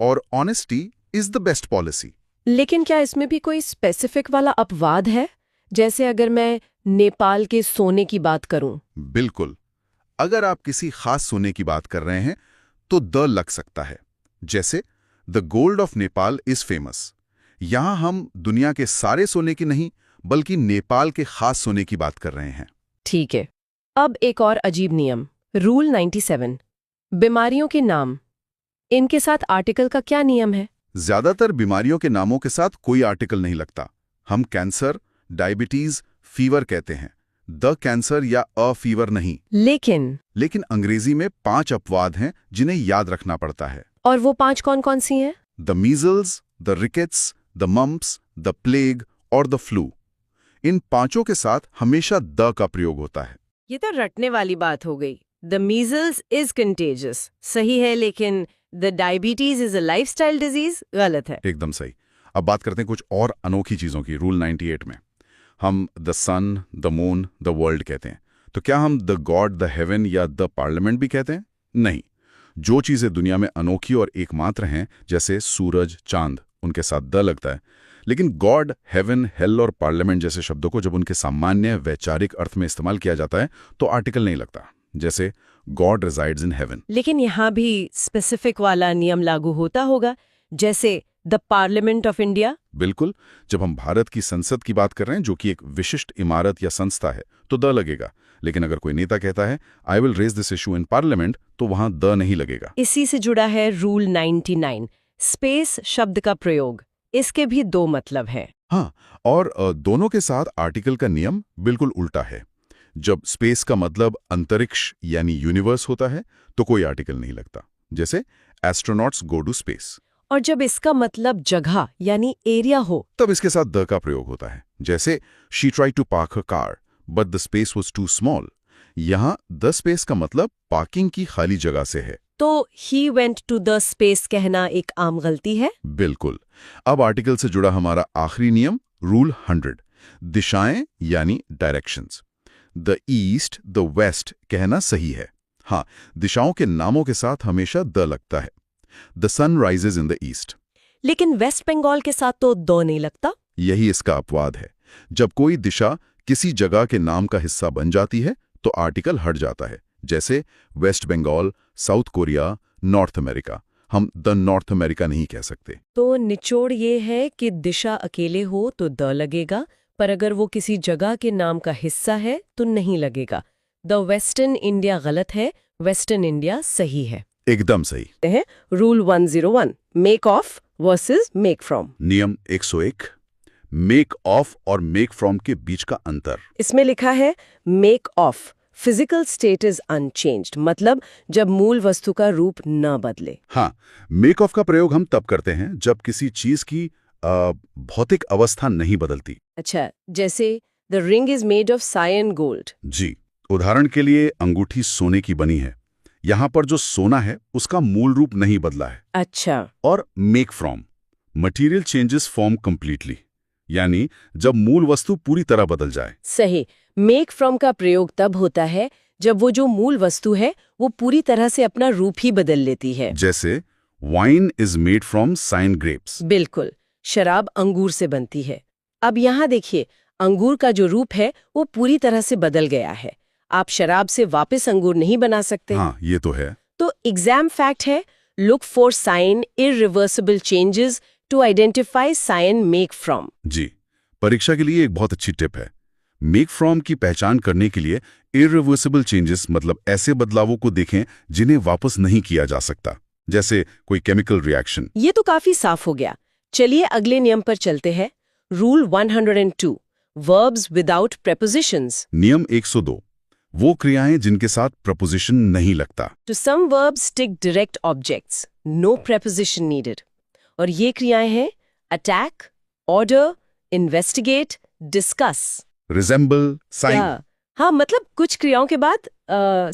और honesty is the best policy. लेकिन क्या इसमें भी कोई स्पेसिफिक वाला अपवाद है? जैसे अगर मैं नेपाल के सोने की बात करूं। बिल्कुल। अगर आप किसी खास सोने की बात कर रहे हैं तो द लग सकता है, जैसे the gold of Nepal is famous. यहां हम दुनिया के सारे सोने की नहीं बल्कि नेपाल के खास सोने की बात कर रहे हैं। ठीक है। अब एक और अजीब नियम, रूल 97, बीमारियों के नाम। इनके साथ आर्टिकल का क्या नियम है? ज्यादातर बीमारियों के नामों के साथ कोई आर्टिकल नहीं लगता। हम कैंसर, डायबिटीज, फीवर कहते हैं, द कैंसर या अ फीवर नहीं। लेकिन अंग्रेजी में 5 अपवाद हैं जिन्हें याद रखना पड़ता है। और वो 5 कौन कौन सी हैं? The measles, the rickets, the mumps, the plague और द फ्लू। इन 5 के साथ हमेशा द का प्रयोग होता है। ये तो रटने वाली बात हो गई। द मीजल्स इज कंटेजियस सही है, लेकिन the diabetes is a lifestyle disease गलत है। एकदम सही। अब बात करते हैं कुछ और अनोखी चीजों की। रूल 98 में हम the sun, the moon, the world कहते हैं, तो क्या हम द गॉड, द हेवन या द पार्लियामेंट भी कहते हैं? नहीं। जो चीजें दुनिया में अनोखी और एकमात्र हैं, जैसे सूरज, चांद, उनके साथ द लगता है। लेकिन गॉड, हेवन, हेल और पार्लियामेंट जैसे शब्दों को जब उनके सामान्य वैचारिक अर्थ में इस्तेमाल किया जाता है तो आर्टिकल नहीं लगता। जैसे गॉड रिजाइड्स इन हेवन। लेकिन यहाँ भी स्पेसिफिक वाला नियम लागू होता होगा, जैसे द पार्लियामेंट ऑफ इंडिया। बिल्कुल, जब हम भारत की संसद की बात कर रहे हैं जो कि एक विशिष्ट इमारत या संस्था है तो द लगेगा, लेकिन अगर कोई नेता कहता है I will raise this issue in parliament तो वहां द नहीं लगेगा। इसी से जुड़ा है रूल 99, स्पेस शब्द का प्रयोग। इसके भी दो मतलब हैं। हाँ, और दोनों के साथ आर्टिकल का नियम बिल्कुल उल्टा है। जब स्पेस का मतलब अंतरिक्ष यानी यूनिवर्स होता है तो कोई आर्टिकल नहीं लगता, जैसे एस्ट्रोनॉट्स गो टू स्पेस। और जब इसका मतलब जगह यानी एरिया हो तब इसके साथ द का प्रयोग होता है, जैसे she try to park her car but the space was too small. यहाँ द स्पेस का मतलब पार्किंग की खाली जगह से है। तो he went to the space कहना एक आम गलती है। बिल्कुल। अब आर्टिकल से जुड़ा हमारा आखिरी नियम रूल 100, दिशाएं यानी directions. The east the west कहना सही है। हाँ, दिशाओं के नामों के साथ हमेशा द लगता है। The sun rises in the east. लेकिन वेस्ट बंगाल के साथ तो दो नहीं लगता। यही इसका अपवाद है। जब कोई दिशा किसी जगह के नाम का हिस्सा बन जाती है तो आर्टिकल हट जाता है, जैसे West Bengal, South Korea, North America. हम द नॉर्थ अमेरिका नहीं कह सकते। तो निचोड़ ये है कि दिशा अकेले हो तो द लगेगा, पर अगर वो किसी जगह के नाम का हिस्सा है तो नहीं लगेगा। द वेस्टर्न इंडिया गलत है, वेस्टर्न इंडिया सही है। एकदम सही। Rule 101, make of versus make from. नियम 101, मेक ऑफ और मेक फ्रॉम के बीच का अंतर। इसमें लिखा है make of physical state is unchanged, मतलब जब मूल वस्तु का रूप न बदले। हाँ, मेक ऑफ का प्रयोग हम तब करते हैं जब किसी चीज की भौतिक अवस्था नहीं बदलती। अच्छा, जैसे the ring is made of fine gold. जी, उदाहरण के लिए अंगूठी सोने की बनी है। यहाँ पर जो सोना है उसका मूल रूप नहीं बदला है। अच्छा। और make from, material changes form completely, यानी जब मूल वस्तु पूरी तरह बदल जाए। सही। मेक फ्रॉम का प्रयोग तब होता है जब वो जो मूल वस्तु है वो पूरी तरह से अपना रूप ही बदल लेती है। जैसे wine is made from sign grapes. बिल्कुल, शराब अंगूर से बनती है। अब यहाँ देखिए, अंगूर का जो रूप है वो पूरी तरह से बदल गया है। आप शराब से वापस अंगूर नहीं बना सकते। हाँ, ये तो है। तो एग्जाम फैक्ट है, look for sign irreversible changes to identify sign make from. जी, परीक्षा के लिए एक बहुत अच्छी टिप है। मेक फ्रॉम की पहचान करने के लिए इररिवर्सिबल चेंजेस मतलब ऐसे बदलावों को देखें जिन्हें वापस नहीं किया जा सकता, जैसे कोई केमिकल रिएक्शन। ये तो काफी साफ हो गया। चलिए अगले नियम पर चलते हैं। Rule 102, verbs without prepositions. नियम 102, वो क्रियाएं जिनके साथ प्रपोजिशन नहीं लगता। To some verbs take direct objects, no preposition needed. और ये क्रियाएं हैं attack, order, investigate, discuss, resemble, sign. हाँ, मतलब कुछ क्रियाओं के बाद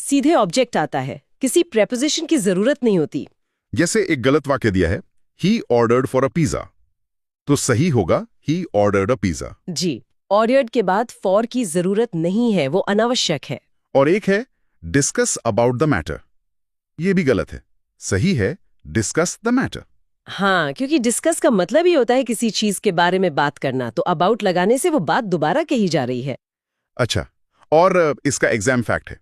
सीधे ऑब्जेक्ट आता है, किसी प्रेपोजिशन की जरूरत नहीं होती। जैसे एक गलत वाक्य दिया है, he ordered for a pizza, तो सही होगा ही ऑर्डर्ड अ पिज्जा। जी, ऑर्डर्ड के बाद फॉर की जरूरत नहीं है, वो अनावश्यक है। और एक है डिस्कस अबाउट द मैटर, ये भी गलत है। सही है डिस्कस द मैटर। हाँ, क्योंकि डिस्कस का मतलब ही होता है किसी चीज के बारे में बात करना, तो अबाउट लगाने से वो बात दोबारा कही जा रही है। अच्छा, और इसका एग्जाम फैक्ट है,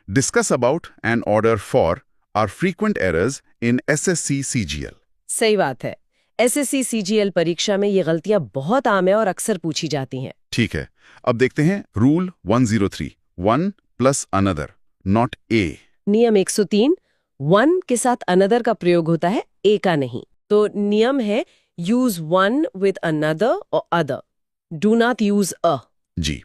discuss about and order for are frequent errors in SSC CGL। सही बात है। SSC CGL परीक्षा में ये गलतियां बहुत आम है और अक्सर पूछी जाती हैं। ठीक है, अब देखते हैं rule 103, one plus another, not a. नियम 103, वन के साथ अनदर का प्रयोग होता है, ए का नहीं। तो नियम है यूज वन विद अनदर और other, do not use a. जी,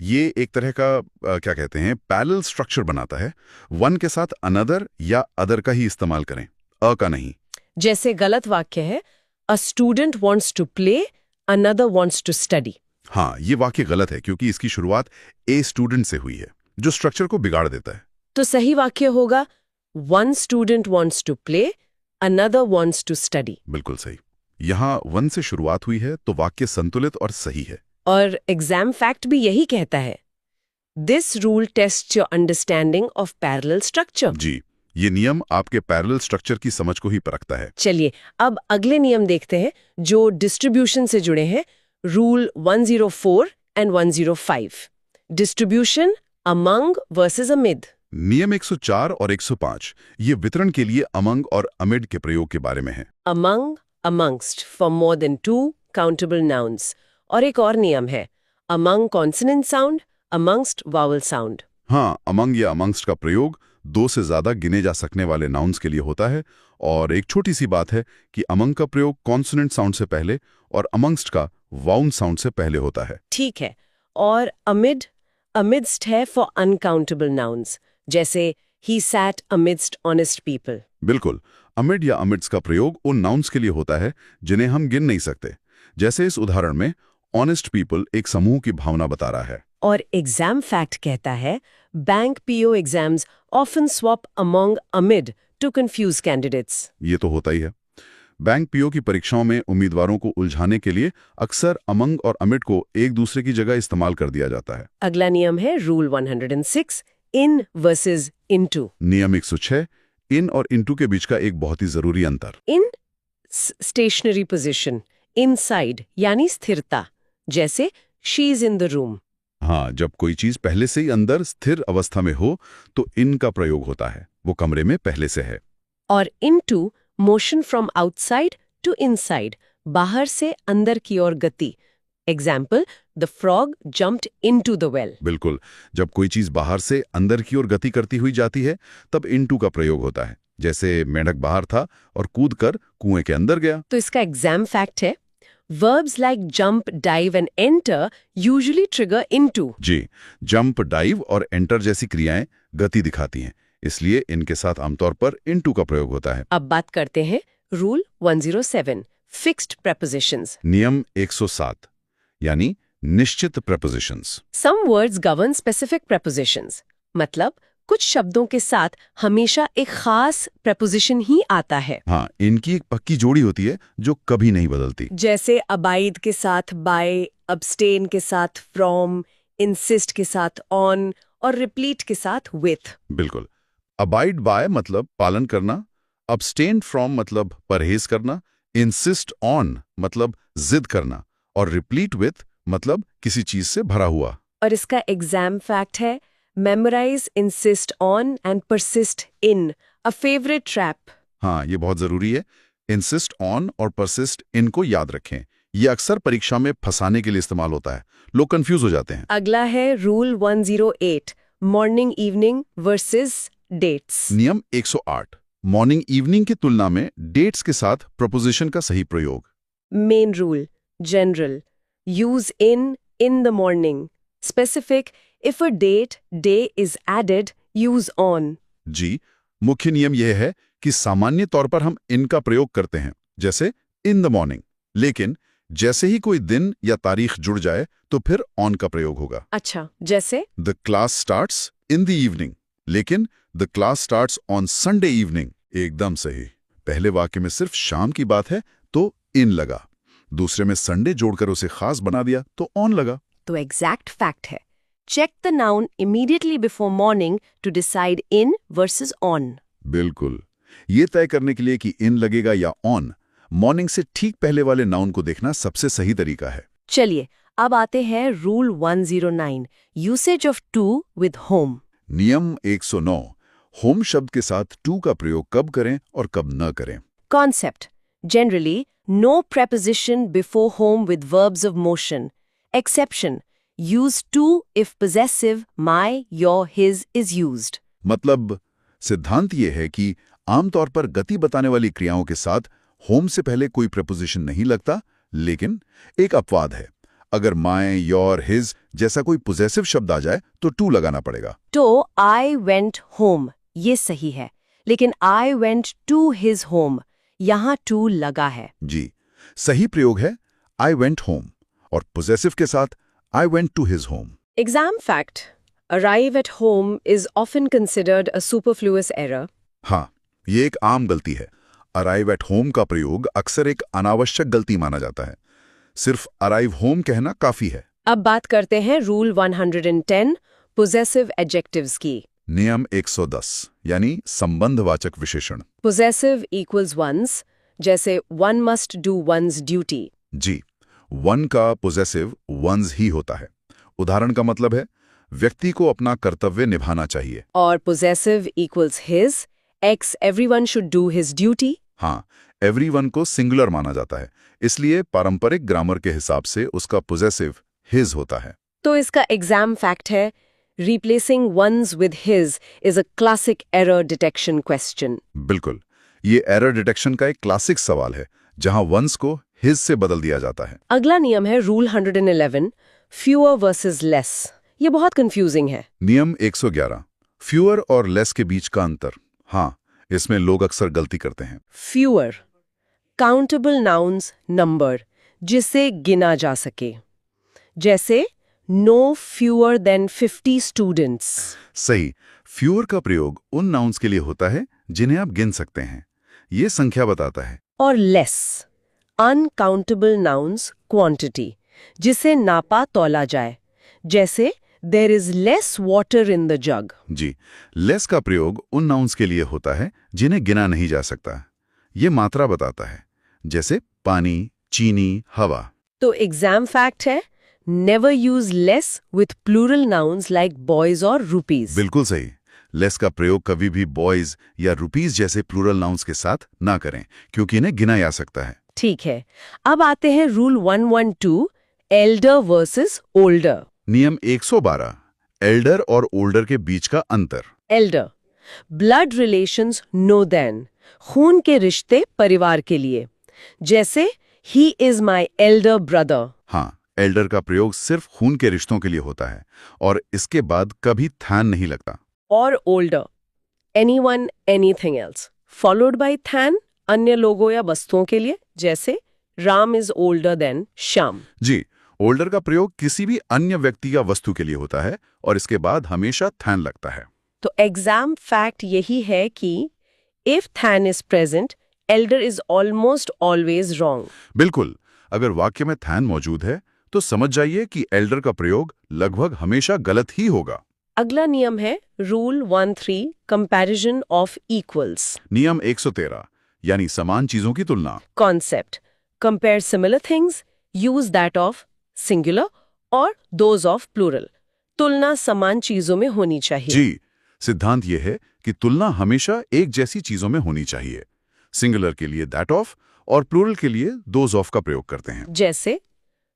ये एक तरह का क्या कहते हैं, पैरेलल स्ट्रक्चर बनाता है। वन के साथ अनदर या अदर का ही इस्तेमाल करें, अ का नहीं। जैसे गलत वाक्य है, a student wants to play, another wants to study. हाँ, ये वाक्य गलत है क्योंकि इसकी शुरुआत ए स्टूडेंट से हुई है, जो स्ट्रक्चर को बिगाड़ देता है। तो सही वाक्य होगा one student wants to play, another wants to study. बिल्कुल सही। यहाँ वन से शुरुआत हुई है तो वाक्य संतुलित और सही है। और एग्जाम फैक्ट भी यही कहता है, this rule test your understanding of parallel structure. जी, ये नियम आपके पैरेलल स्ट्रक्चर की समझ को ही परखता है। चलिए अब अगले नियम देखते हैं जो डिस्ट्रीब्यूशन से जुड़े हैं। Rule 104 and 105, distribution among versus amid. नियम 104 और 105 ये वितरण के लिए अमंग और अमिड के प्रयोग के बारे में है। among, amongst for more than two countable nouns। और एक और नियम है among consonant sound, amongst vowel sound। हाँ, अमंग या अमंगस्ट का प्रयोग 2 से ज्यादा गिने जा सकने वाले नाउन्स के लिए होता है। और एक छोटी सी बात है कि अमंग का प्रयोग कॉन्सोनेंट साउंड से पहले और अमंगस्ट का वाउंड साउंड से पहले होता है। ठीक है। और amid, amidst है for uncountable nouns, जैसे he sat amidst honest people। बिल्कुल, अमिड या अमिड्स का प्रयोग उन नाउन्स के लिए होता है जिन्हें हम गिन नहीं सकते। जैसे इस उदाहरण में ऑनेस्ट पीपल एक समूह की भावना बता रहा है। और एग्जाम फैक्ट कहता है bank PO exams often swap among amid to confuse candidates. ये तो होता ही है। बैंक पीओ की परीक्षाओं में उम्मीदवारों को उलझाने के लिए अक्सर अमंग और अमिड को एक दूसरे की जगह इस्तेमाल कर दिया जाता है। अगला नियम है रूल 106 इन वर्सेस इनटू। नियम 106 इन और इनटू के बीच का एक बहुत ही जरूरी अंतर। इन स्टेशनरी पोजीशन, इनसाइड यानी स्थिरता, जैसे she is in the room. हाँ, जब कोई चीज पहले से ही अंदर स्थिर अवस्था में हो तो इन का प्रयोग होता है, वो कमरे में पहले से है। और into motion from outside to inside, बाहर से अंदर की ओर गति। Example the frog jumped into the well. बिल्कुल, जब कोई चीज बाहर से अंदर की ओर गति करती हुई जाती है तब इनटू का प्रयोग होता है। जैसे मेंढक बाहर था और कूदकर कुएं के अंदर गया। तो इसका एग्जाम फैक्ट है verbs like jump, dive and enter usually trigger into। Ji, jump, dive और एंटर जैसी क्रियाएं गति दिखाती हैं, इसलिए इनके साथ आमतौर पर इनटू का प्रयोग होता है। अब बात करते हैं रूल 107 फिक्स्ड prepositions। नियम 107 यानी निश्चित prepositions। Some words govern specific prepositions। मतलब कुछ शब्दों के साथ हमेशा एक खास preposition ही आता है। हाँ, इनकी एक पक्की जोड़ी होती है जो कभी नहीं बदलती। जैसे abide के साथ by, abstain के साथ from, insist के साथ on और replete के साथ with। बिल्कुल, abide by मतलब पालन करना, abstain from मतलब परहेज करना, insist on मतलब जिद करना और replete with मतलब किसी चीज से भरा हुआ। और इसका एग्जाम फैक्ट है memorize, insist on and persist in, a favorite trap। हाँ, ये बहुत जरूरी है। insist on और persist in को याद रखें। ये अक्सर परीक्षा में फंसाने के लिए इस्तेमाल होता है, लोग कंफ्यूज हो जाते हैं। अगला है rule 108 morning evening versus dates. नियम 108 मॉर्निंग इवनिंग की तुलना में डेट्स के साथ प्रपोजिशन का सही प्रयोग। Main rule general use in the morning, specific if a day is added use on। जी, मुख्य नियम यह है कि सामान्य तौर पर हम इनका प्रयोग करते हैं, जैसे इन द मॉर्निंग, लेकिन जैसे ही कोई दिन या तारीख जुड़ जाए तो फिर ऑन का प्रयोग होगा। अच्छा, जैसे the class starts in the evening, लेकिन the class starts on Sunday evening. एकदम सही। पहले वाक्य में सिर्फ शाम की बात है तो इन लगा, दूसरे में संडे जोड़कर उसे खास बना दिया तो ऑन लगा। तो एग्जैक्ट फैक्ट है check the noun immediately before morning to decide in versus on। बिल्कुल, ये तय करने के लिए कि इन लगेगा या ऑन, मॉर्निंग से ठीक पहले वाले नाउन को देखना सबसे सही तरीका है। चलिए अब आते हैं rule 109 usage of to with home. नियम 109 होम शब्द के साथ टू का प्रयोग कब करें और कब न करें। Concept generally no preposition before home with verbs of motion। exception use to if possessive my, your, his is used। मतलब सिद्धांत ये है कि आमतौर पर गति बताने वाली क्रियाओं के साथ होम से पहले कोई प्रपोजिशन नहीं लगता, लेकिन एक अपवाद है। अगर माय, योर, हिज जैसा कोई पोजेसिव शब्द आ जाए तो टू लगाना पड़ेगा। तो I went home ये सही है, लेकिन I went to his home यहाँ टू लगा है। जी, सही प्रयोग है I went home और पोजेसिव के साथ I went to his home। Exam fact arrive at home is often considered a superfluous error। हाँ, ये एक आम गलती है। अराइव एट होम का प्रयोग अक्सर एक अनावश्यक गलती माना जाता है। सिर्फ अराइव होम कहना काफी है। अब बात करते हैं रूल 110 possessive adjectives की। नियम 110 यानी संबंधवाचक विशेषण। Possessive equals one's, जैसे one must do one's duty। जी, वन का पोजेसिव वंस ही होता है। उदाहरण का मतलब है व्यक्ति को अपना कर्तव्य निभाना चाहिए। और possessive equals his, x everyone should do his duty। हाँ, एवरीवन को सिंगुलर माना जाता है, इसलिए पारंपरिक ग्रामर के हिसाब से उसका पोजेसिव हिज होता है। तो इसका एग्जाम फैक्ट है, replacing one's with his is a classic error detection question। बिल्कुल, ये एरर डिटेक्शन का एक क्लासिक सवाल है, जहां वंस को हिज से बदल दिया जाता है। अगला नियम है रूल 111, fewer versus less। ये बहुत कंफ्यूजिंग है। नियम 111, फ्यूअर और लेस के बीच का अंतर। हाँ, इसमें लोग अक्सर गलती करते हैं। fewer, countable nouns number, जिसे गिना जा सके, जैसे no fewer than 50 students। सही, फ्यूअर का प्रयोग उन नाउन्स के लिए होता है जिन्हें आप गिन सकते हैं। ये संख्या बताता है। और less, uncountable nouns quantity, जिसे नापा तौला जाए, जैसे there is less water in the jug। जी, लेस का प्रयोग उन नाउन्स के लिए होता है जिन्हें गिना नहीं जा सकता। ये मात्रा बताता है, जैसे पानी, चीनी, हवा। तो एग्जाम फैक्ट है, never use less with plural nouns like boys or rupees। बिल्कुल सही, लेस का प्रयोग कभी भी बॉयज या रुपीज जैसे प्लूरल नाउन्स के साथ ना करें, क्योंकि इन्हें गिना जा सकता है। ठीक है, अब आते हैं रूल 112, elder versus older। नियम 112, एल्डर और ओल्डर के बीच का अंतर। Elder, blood relations no than, खून के रिश्ते परिवार के लिए, जैसे he is my elder brother. हाँ, एल्डर का प्रयोग सिर्फ खून के रिश्तों के लिए होता है और इसके बाद कभी थैन नहीं लगता। और older, anyone anything else, followed by than, अन्य लोगों या वस्तुओं के लिए, जैसे Ram is older than Shyam. जी, ओल्डर का प्रयोग किसी भी अन्य व्यक्ति या वस्तु के लिए होता है और इसके बाद हमेशा थैन लगता है। तो एग्जाम फैक्ट यही है कि if thane is present, Elder is almost always wrong. बिल्कुल, अगर वाक्य में थैन मौजूद है तो समझ जाइए कि एल्डर का प्रयोग लगभग हमेशा गलत ही होगा। अगला नियम है रूल 13, कंपैरिजन ऑफ इक्वल्स। नियम 113, यानी समान चीजों की तुलना। Concept, compare similar things, use that of singular और दोज ऑफ प्लूरल। तुलना समान चीजों में होनी चाहिए। जी, सिद्धांत यह है कि तुलना हमेशा एक जैसी चीजों में होनी चाहिए। सिंगुलर के लिए दैट ऑफ और प्लूरल के लिए दोज ऑफ का प्रयोग करते हैं। जैसे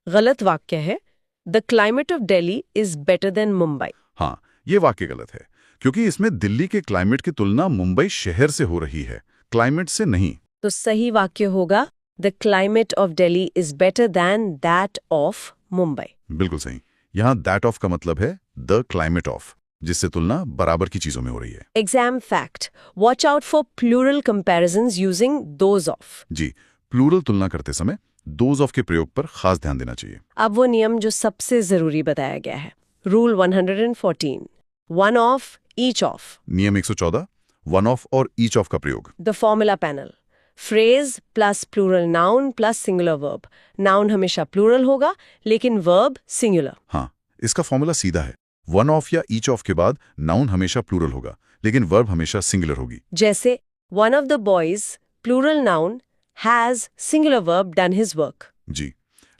गलत वाक्य है, the climate of Delhi is better than Mumbai. हाँ, ये वाक्य गलत है, क्योंकि इसमें दिल्ली के क्लाइमेट की तुलना मुंबई शहर से हो रही है, क्लाइमेट से नहीं। तो सही वाक्य होगा, the climate of Delhi is better than that of Mumbai. बिल्कुल सही, यहाँ दैट ऑफ का मतलब है द क्लाइमेट ऑफ, जिससे तुलना बराबर की चीजों में हो रही है। Exam fact, watch out for plural comparisons using those of. जी, प्लूरल तुलना करते समय दोज ऑफ के प्रयोग पर खास ध्यान देना चाहिए। अब वो नियम जो सबसे जरूरी बताया गया है, rule 114, one of each of. नियम 114, वन ऑफ और ईच ऑफ का प्रयोग। The formula panel, phrase plus plural noun plus singular verb. Noun हमेशा प्लूरल होगा लेकिन वर्ब सिंगुलर। हाँ, इसका फॉर्मूला सीधा है, वन ऑफ या ईच ऑफ के बाद नाउन हमेशा प्लूरल होगा लेकिन वर्ब हमेशा सिंगुलर होगी। जैसे one of the boys, plural noun, has singular verb done his work. जी,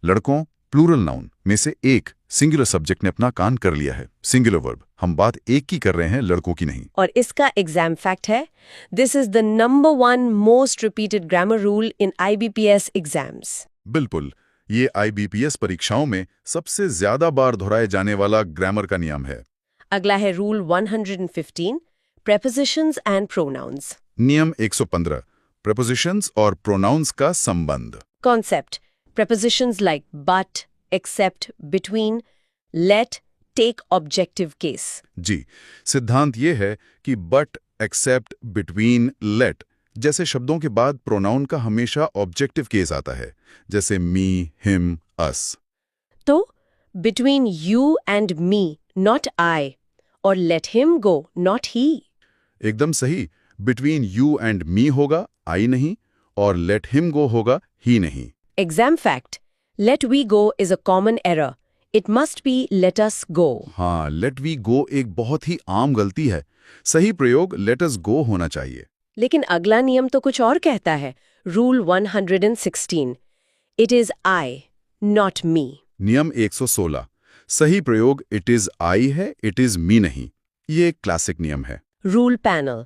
लड़कों प्लूरल नाउन में से एक सिंगुलर सब्जेक्ट ने अपना काम कर लिया है, सिंगुलर वर्ब। हम बात एक की कर रहे हैं, लड़कों की नहीं। और इसका एग्जाम फैक्ट है, this is the number 1 most repeated grammar rule in IBPS exams. बिल्कुल, ये IBPS परीक्षाओं में सबसे ज्यादा बार दोहराए जाने वाला ग्रामर का नियम है। अगला है रूल 115, prepositions एंड प्रोनाउंस। नियम 115, prepositions और pronouns का संबंध। Concept, prepositions like but, except, between, let, take objective case। जी, सिद्धांत ये है कि but, except, between, let जैसे शब्दों के बाद प्रोनाउन का हमेशा ऑब्जेक्टिव केस आता है, जैसे me, him, us। तो between you and me, not I, और let him go, not he। एकदम सही, between you and me होगा, I नहीं, और let him go होगा, he नहीं। Exam fact, let we go is a common error. It must be let us go। हाँ, let we go एक बहुत ही आम गलती है। सही प्रयोग let us go होना चाहिए। लेकिन अगला नियम तो कुछ और कहता है, rule 116, it is I, not me। नियम 116, सही प्रयोग इट इज आई है, इट इज मी नहीं। ये एक क्लासिक नियम है। Rule panel.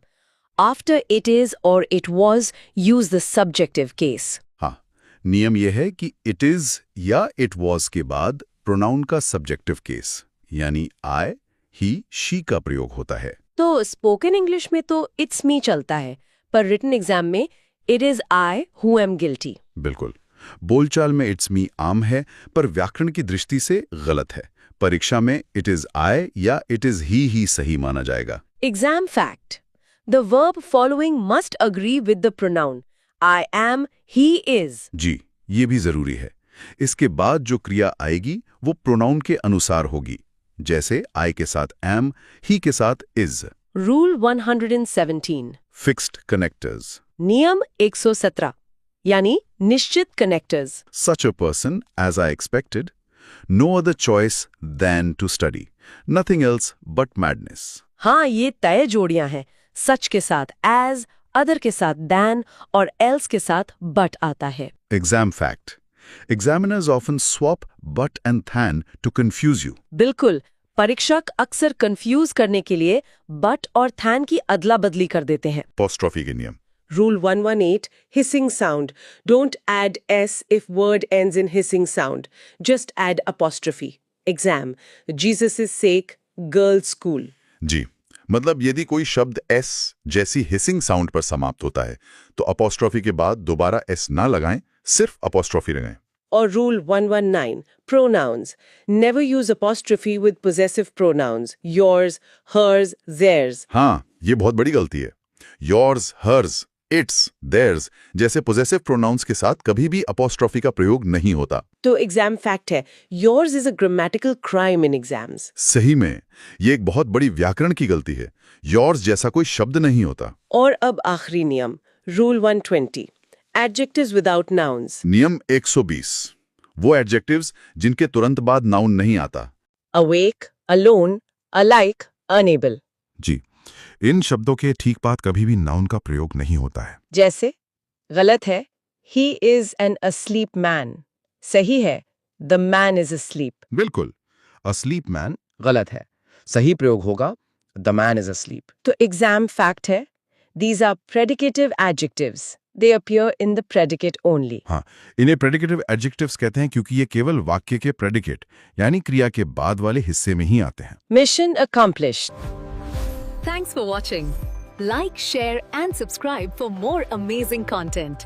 After it is or it was, use the subjective case. हाँ, नियम यह है कि इट इज या इट वॉज के बाद प्रोनाउन का सब्जेक्टिव केस यानी आई, ही, शी का प्रयोग होता है। तो स्पोकन इंग्लिश में तो इट्स मी चलता है, पर रिटन एग्जाम में it is I who am guilty. बिल्कुल। बोलचाल में इट्स मी आम है, पर व्याकरण की दृष्टि से गलत है। परीक्षा में इट इज आई या इट इज ही सही माना जाएगा। Exam fact. The verb following must agree with the pronoun I am, he is. जी, ये भी जरूरी है। इसके बाद जो क्रिया आएगी वो प्रोनाउन के अनुसार होगी, जैसे आई के साथ am, ही के साथ is। Rule 117. Fixed connectors. नियम 117 यानी निश्चित connectors. Such a person, as I expected, no other choice than to study. Nothing else but madness. हाँ, ये तय जोड़ियां हैं। सच के साथ as, अदर के साथ than और else के साथ but आता है। Exam fact. Examiners often swap but and than to confuse you. बिल्कुल, परीक्षक अक्सर कंफ्यूज करने के लिए but और than की अदला बदली कर देते हैं। Apostrophe के नियम। Rule 118, hissing sound. Don't add s if word ends in hissing sound. Just add apostrophe. Exam. Jesus' sake, girls' school. जी, मतलब यदि कोई शब्द एस जैसी हिसिंग साउंड पर समाप्त होता है तो अपॉस्ट्रोफी के बाद दोबारा एस ना लगाएं, सिर्फ अपॉस्ट्रोफी लगाएं। Or Rule 119, pronouns. Never use apostrophe with possessive pronouns. Yours, hers, theirs. हाँ, ये बहुत बड़ी गलती है। योर्स, हर्स, इट्स, देयर्स जैसे पोजेसिव प्रोनाउंस के साथ कभी भी अपॉस्ट्रोफी का प्रयोग नहीं होता। तो एग्जाम फैक्ट है, yours is a grammatical crime in exams. सही में ये एक बहुत बड़ी व्याकरण की गलती है। योर्स जैसा कोई शब्द नहीं होता। और अब आखिरी नियम, Rule 120, adjectives without nouns. नियम 120, वो एडजेक्टिव्स जिनके तुरंत बाद नाउन नहीं आता। Awake, alone, alike, unable. जी, इन शब्दों के ठीक बाद कभी भी नाउन का प्रयोग नहीं होता है। जैसे गलत है, he is an asleep man. सही है, the man is asleep. बिल्कुल, asleep man गलत है। सही प्रयोग होगा the man is asleep। तो एग्जाम फैक्ट है, these are predicative adjectives. They appear in the predicate only. हाँ, इन्हें प्रेडिकेटिव एडजेक्टिव्स कहते हैं क्योंकि ये केवल वाक्य के प्रेडिकेट यानी क्रिया के बाद वाले हिस्से में ही आते हैं। Mission accomplished. Thanks for watching. Like, share, and subscribe for more amazing content.